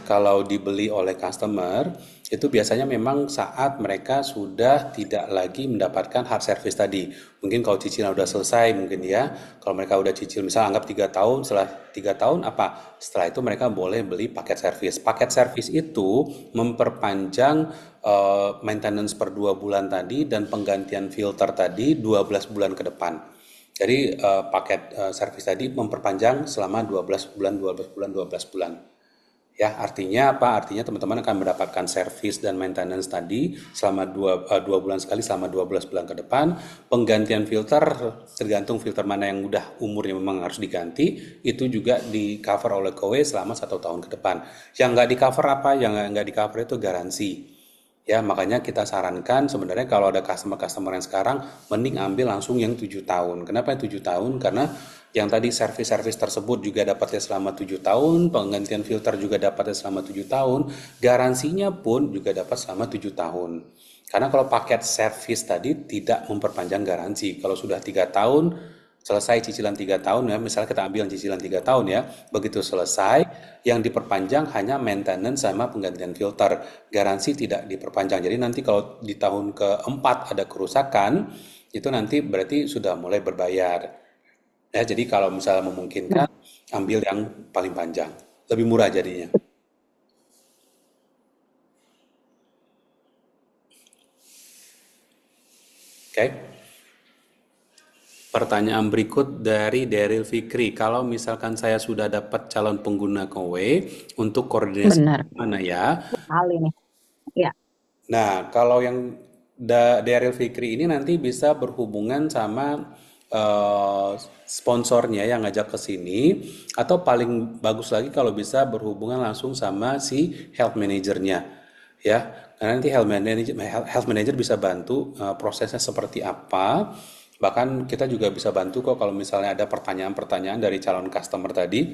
kalau dibeli oleh customer, itu biasanya memang saat mereka sudah tidak lagi mendapatkan hard service tadi. Mungkin kalau cicilan udah selesai mungkin ya. Kalau mereka udah cicil misal anggap 3 tahun, setelah 3 tahun apa? Setelah itu mereka boleh beli paket service. Paket service itu memperpanjang maintenance per 2 bulan tadi dan penggantian filter tadi 12 bulan ke depan. Jadi paket servis tadi memperpanjang selama 12 bulan, 12 bulan, 12 bulan. Ya, artinya apa? Artinya teman-teman akan mendapatkan servis dan maintenance tadi selama 2 bulan sekali selama 12 bulan ke depan. Penggantian filter, tergantung filter mana yang udah umurnya memang harus diganti, itu juga di cover oleh KOE selama 1 tahun ke depan. Yang nggak di cover apa? Yang nggak di cover itu garansi. Ya, makanya kita sarankan sebenarnya kalau ada customer-customer yang sekarang, mending ambil langsung yang 7 tahun. Kenapa yang 7 tahun? Karena yang tadi servis-servis tersebut juga dapatnya selama 7 tahun, penggantian filter juga dapatnya selama 7 tahun, garansinya pun juga dapat selama 7 tahun. Karena kalau paket servis tadi tidak memperpanjang garansi. Kalau sudah 3 tahun, selesai cicilan 3 tahun ya, misalnya kita ambil cicilan 3 tahun ya, begitu selesai, yang diperpanjang hanya maintenance sama penggantian filter, garansi tidak diperpanjang. Jadi nanti kalau di tahun keempat ada kerusakan, itu nanti berarti sudah mulai berbayar. Ya, jadi kalau misalnya Nah, memungkinkan, ambil yang paling panjang, lebih murah jadinya. Oke? Pertanyaan berikut dari Daryl Fikri. Kalau misalkan saya sudah dapat calon pengguna Kowe, untuk koordinasi benar. mana ya? Sekali nih. Ya. Nah, kalau yang Daryl Fikri ini nanti bisa berhubungan sama sponsornya yang ngajak ke sini, atau paling bagus lagi kalau bisa berhubungan langsung sama si health manajernya, ya. Karena nanti health manager bisa bantu prosesnya seperti apa. Bahkan kita juga bisa bantu kok kalau misalnya ada pertanyaan-pertanyaan dari calon customer tadi,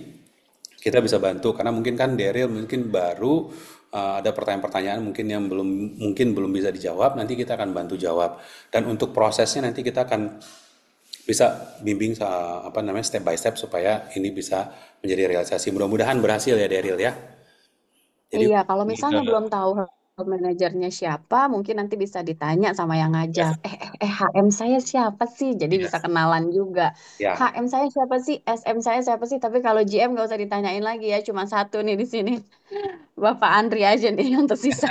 kita bisa bantu karena mungkin kan Daryl mungkin baru ada pertanyaan-pertanyaan mungkin belum bisa dijawab, nanti kita akan bantu jawab. Dan untuk prosesnya nanti kita akan bisa bimbing apa namanya step by step supaya ini bisa menjadi realisasi. Mudah-mudahan berhasil ya Daryl ya. Jadi Iya, kalau misalnya belum tahu manajernya siapa, mungkin nanti bisa ditanya sama yang ngajak. HM saya siapa sih? Jadi bisa yes, kenalan juga. ya. HM saya siapa sih? SM saya siapa sih? Tapi kalau GM nggak usah ditanyain lagi ya, cuma satu nih di sini. Bapak Andri aja nih yang tersisa.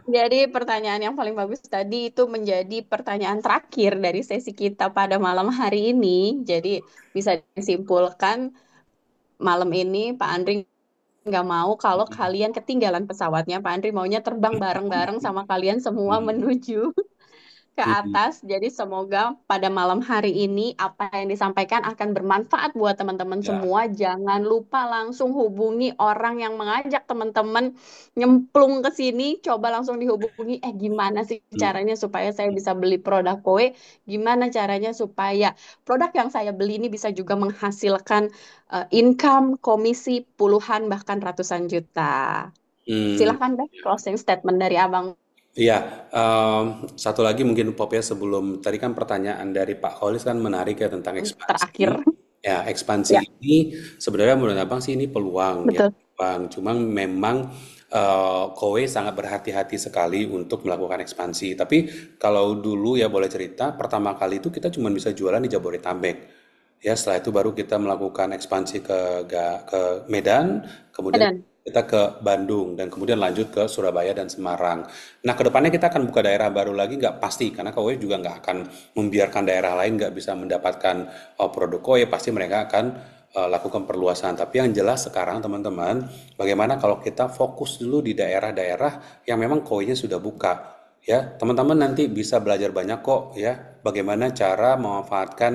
Jadi pertanyaan yang paling bagus tadi itu menjadi pertanyaan terakhir dari sesi kita pada malam hari ini. Jadi bisa disimpulkan malam ini Pak Andri nggak mau kalau kalian ketinggalan pesawatnya. Pak Andri maunya terbang bareng-bareng sama kalian semua Hmm, menuju ke hmm, atas. Jadi semoga pada malam hari ini apa yang disampaikan akan bermanfaat buat teman-teman ya. semua. Jangan lupa langsung hubungi orang yang mengajak teman-teman nyemplung ke sini. Coba langsung dihubungi. Gimana sih Hmm, caranya supaya saya bisa beli produk kowe? Gimana caranya supaya produk yang saya beli ini bisa juga menghasilkan income, komisi puluhan bahkan ratusan juta. hmm. Silahkan deh closing statement dari Abang Iya, satu lagi mungkin Pop ya sebelum tadi kan pertanyaan dari Pak Kholis kan menarik ya tentang ekspansi. terakhir. Ya, ekspansi Ya, ini sebenarnya menurut Abang sih ini peluang ya, betul. Bang. Cuma memang Kowe sangat berhati-hati sekali untuk melakukan ekspansi. Tapi kalau dulu ya boleh cerita, pertama kali itu kita cuma bisa jualan di Jabodetabek. Ya, setelah itu baru kita melakukan ekspansi ke Medan, kemudian Dan kita ke Bandung, dan kemudian lanjut ke Surabaya dan Semarang. Nah, kedepannya kita akan buka daerah baru lagi, nggak pasti, karena KOE juga nggak akan membiarkan daerah lain nggak bisa mendapatkan produk KOE, pasti mereka akan lakukan perluasan. Tapi yang jelas sekarang teman-teman, bagaimana kalau kita fokus dulu di daerah-daerah yang memang KOE-nya sudah buka. Ya, teman-teman nanti bisa belajar banyak kok ya, bagaimana cara memanfaatkan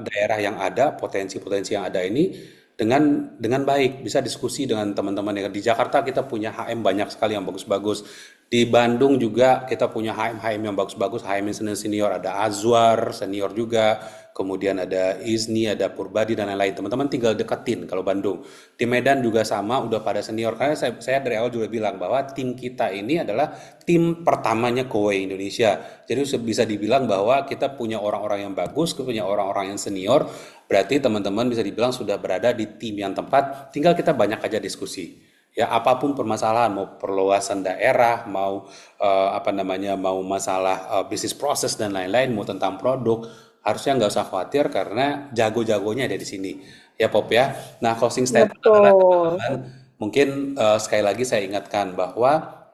daerah yang ada, potensi-potensi yang ada ini dengan baik. Bisa diskusi dengan teman-teman ya. Di Jakarta kita punya HM banyak sekali yang bagus-bagus. Di Bandung juga kita punya HM-HM yang bagus-bagus, HM yang senior, ada Azwar senior juga, kemudian ada Izni, ada Purbadi dan lain-lain. Teman-teman tinggal deketin kalau Bandung. Di Medan juga sama, udah pada senior. Karena saya dari awal juga bilang bahwa tim kita ini adalah tim pertamanya Kowe Indonesia. Jadi bisa dibilang bahwa kita punya orang-orang yang bagus, kita punya orang-orang yang senior. Berarti teman-teman bisa dibilang sudah berada di tim yang tepat. Tinggal kita banyak aja diskusi. Ya, apapun permasalahan, mau perluasan daerah, mau mau masalah bisnis proses dan lain-lain, mau tentang produk, harusnya nggak usah khawatir karena jago-jagonya ada di sini. Ya, Pop ya. Nah, closing statement adalah betul. teman-teman, mungkin sekali lagi saya ingatkan bahwa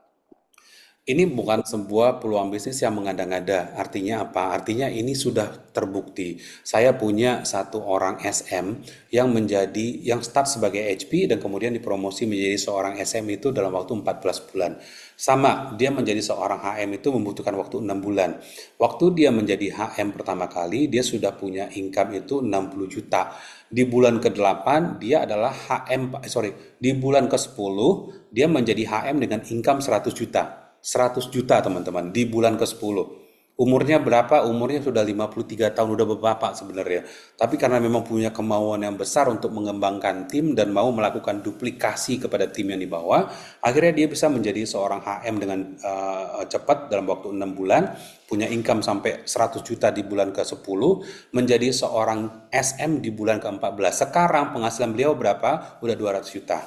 ini bukan sebuah peluang bisnis yang mengada-ngada. Artinya apa? Artinya ini sudah terbukti. Saya punya satu orang SM yang start sebagai HP dan kemudian dipromosi menjadi seorang SM itu dalam waktu 14 bulan. Sama, dia menjadi seorang HM itu membutuhkan waktu 6 bulan. Waktu dia menjadi HM pertama kali, dia sudah punya income itu 60 juta. Di bulan ke-8 dia adalah di bulan ke-10 dia menjadi HM dengan income 100 juta. 100 juta teman-teman di bulan ke-10. Umurnya berapa? Umurnya sudah 53 tahun, udah bapak sebenarnya. Tapi karena memang punya kemauan yang besar untuk mengembangkan tim dan mau melakukan duplikasi kepada tim yang di bawah, akhirnya dia bisa menjadi seorang HM dengan cepat dalam waktu 6 bulan, punya income sampai 100 juta di bulan ke-10, menjadi seorang SM di bulan ke-14. Sekarang penghasilan beliau berapa? Udah 200 juta.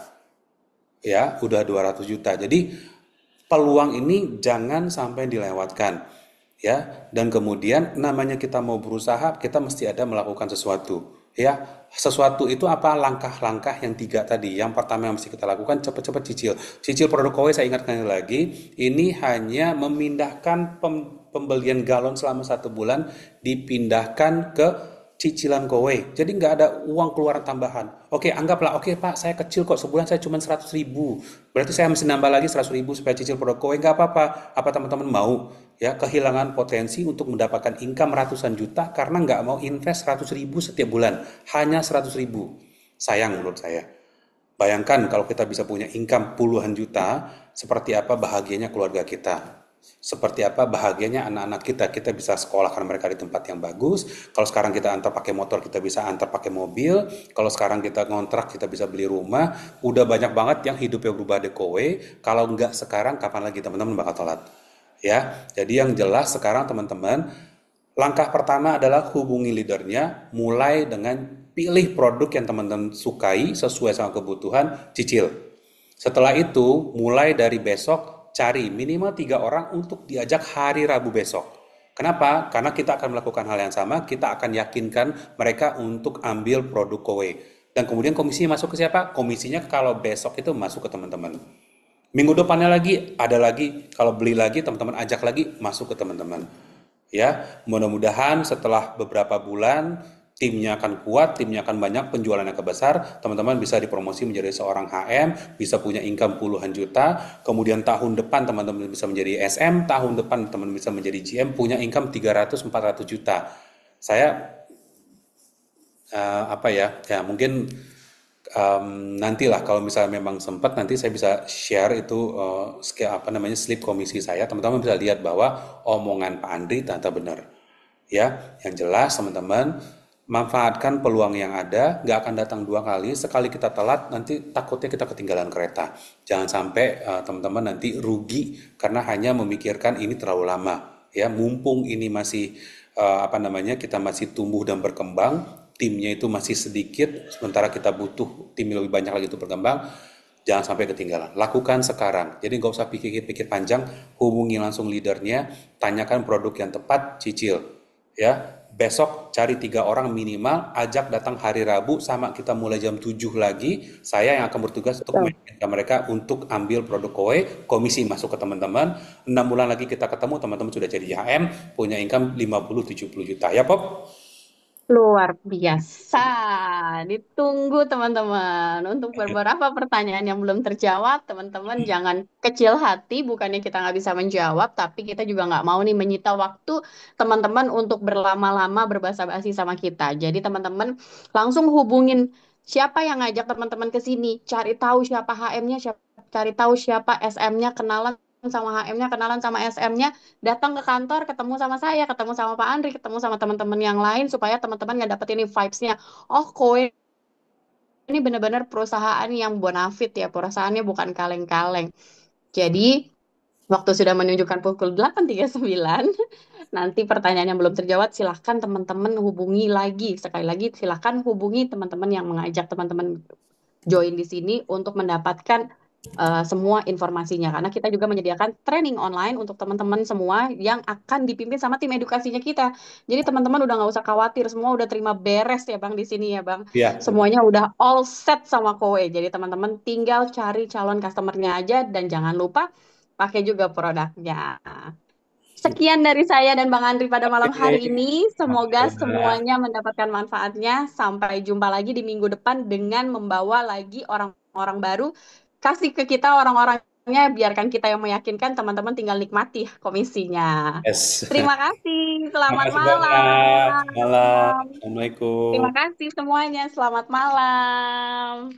Ya, udah 200 juta. Jadi peluang ini jangan sampai dilewatkan ya, dan kemudian namanya kita mau berusaha kita mesti ada melakukan sesuatu ya. Sesuatu itu apa? Langkah-langkah yang tiga tadi. Yang pertama yang mesti kita lakukan, cepat-cepat cicil produk KOE. Saya ingatkan lagi, ini hanya memindahkan pembelian galon selama 1 bulan dipindahkan ke cicilan KOE. Jadi nggak ada uang keluaran tambahan. Oke, anggaplah, oke Pak, saya kecil kok, sebulan saya cuma 100 ribu. Berarti saya mesti nambah lagi 100 ribu supaya cicil produk KOE. Nggak apa-apa. Apa teman-teman mau? Ya, kehilangan potensi untuk mendapatkan income ratusan juta karena nggak mau invest 100 ribu setiap bulan. Hanya 100 ribu. Sayang menurut saya. Bayangkan kalau kita bisa punya income puluhan juta, seperti apa bahagianya keluarga kita. Seperti apa bahagianya anak-anak kita. Kita bisa sekolahkan mereka di tempat yang bagus. Kalau sekarang kita antar pakai motor, kita bisa antar pakai mobil. Kalau sekarang kita ngontrak, kita bisa beli rumah. Udah banyak banget yang hidupnya berubah dekowe. Kalau nggak sekarang, kapan lagi teman-teman bakal telat? Ya, jadi yang jelas sekarang teman-teman, langkah pertama adalah hubungi leadernya, mulai dengan pilih produk yang teman-teman sukai sesuai sama kebutuhan, cicil. Setelah itu, mulai dari besok, cari minimal 3 orang untuk diajak hari Rabu besok. Kenapa? Karena kita akan melakukan hal yang sama, kita akan yakinkan mereka untuk ambil produk Kowe. Dan kemudian komisinya masuk ke siapa? Komisinya kalau besok itu masuk ke teman-teman. Minggu depannya lagi ada lagi, kalau beli lagi teman-teman ajak lagi masuk ke teman-teman. Ya, mudah-mudahan setelah beberapa bulan timnya akan kuat, timnya akan banyak, penjualannya akan besar, teman-teman bisa dipromosi menjadi seorang HM, bisa punya income puluhan juta, kemudian tahun depan teman-teman bisa menjadi SM, tahun depan teman-teman bisa menjadi GM, punya income 300-400 juta. Saya ya mungkin nantilah kalau misalnya memang sempat nanti saya bisa share itu slip komisi saya, teman-teman bisa lihat bahwa omongan Pak Andri ternyata benar ya. Yang jelas teman-teman manfaatkan peluang yang ada, nggak akan datang 2 kali. Sekali kita telat nanti takutnya kita ketinggalan kereta. Jangan sampai teman-teman nanti rugi karena hanya memikirkan ini terlalu lama ya. Mumpung ini masih kita masih tumbuh dan berkembang, timnya itu masih sedikit, sementara kita butuh tim lebih banyak lagi untuk berkembang. Jangan sampai ketinggalan. Lakukan sekarang. Jadi nggak usah pikir-pikir panjang, hubungi langsung leadernya, tanyakan produk yang tepat, cicil. Ya, besok cari 3 orang minimal, ajak datang hari Rabu, sama kita mulai jam 7 lagi. Saya yang akan bertugas untuk Betul. meyakinkan mereka untuk ambil produk kowe, komisi masuk ke teman-teman. 6 bulan lagi kita ketemu, teman-teman sudah jadi HM, punya income 50-70 juta. Ya, Pop? Luar biasa. Ditunggu teman-teman. Untuk beberapa pertanyaan yang belum terjawab, teman-teman jangan kecil hati. Bukannya kita nggak bisa menjawab, tapi kita juga nggak mau nih menyita waktu teman-teman untuk berlama-lama berbasa-basi sama kita. Jadi teman-teman langsung hubungin siapa yang ngajak teman-teman ke sini. Cari tahu siapa HM-nya, cari tahu siapa SM-nya, kenalan sama HM-nya, kenalan sama SM-nya, datang ke kantor, ketemu sama saya, ketemu sama Pak Andri, ketemu sama teman-teman yang lain, supaya teman-teman nggak dapet ini vibes-nya. Oh, Koe ini benar-benar perusahaan yang bonafit ya, perusahaannya bukan kaleng-kaleng. Jadi, waktu sudah menunjukkan pukul 8.39, nanti pertanyaan yang belum terjawab, silahkan teman-teman hubungi lagi. Sekali lagi, silahkan hubungi teman-teman yang mengajak teman-teman join di sini untuk mendapatkan semua informasinya. Karena kita juga menyediakan training online untuk teman-teman semua yang akan dipimpin sama tim edukasinya kita. Jadi teman-teman udah nggak usah khawatir, semua udah terima beres ya Bang di sini ya Bang. Ya, betul. Semuanya udah all set sama Kowe. Jadi teman-teman tinggal cari calon customernya aja dan jangan lupa pakai juga produknya. Sekian dari saya dan Bang Andri pada malam hari ini. Semoga Alhamdulillah. semuanya mendapatkan manfaatnya. Sampai jumpa lagi di minggu depan dengan membawa lagi orang-orang baru. Kasih ke kita orang-orangnya, biarkan kita yang meyakinkan, teman-teman tinggal nikmati komisinya. Yes. Terima kasih. Selamat Makasih banyak. malam. Malam. Terima Assalamualaikum. kasih semuanya. Selamat malam.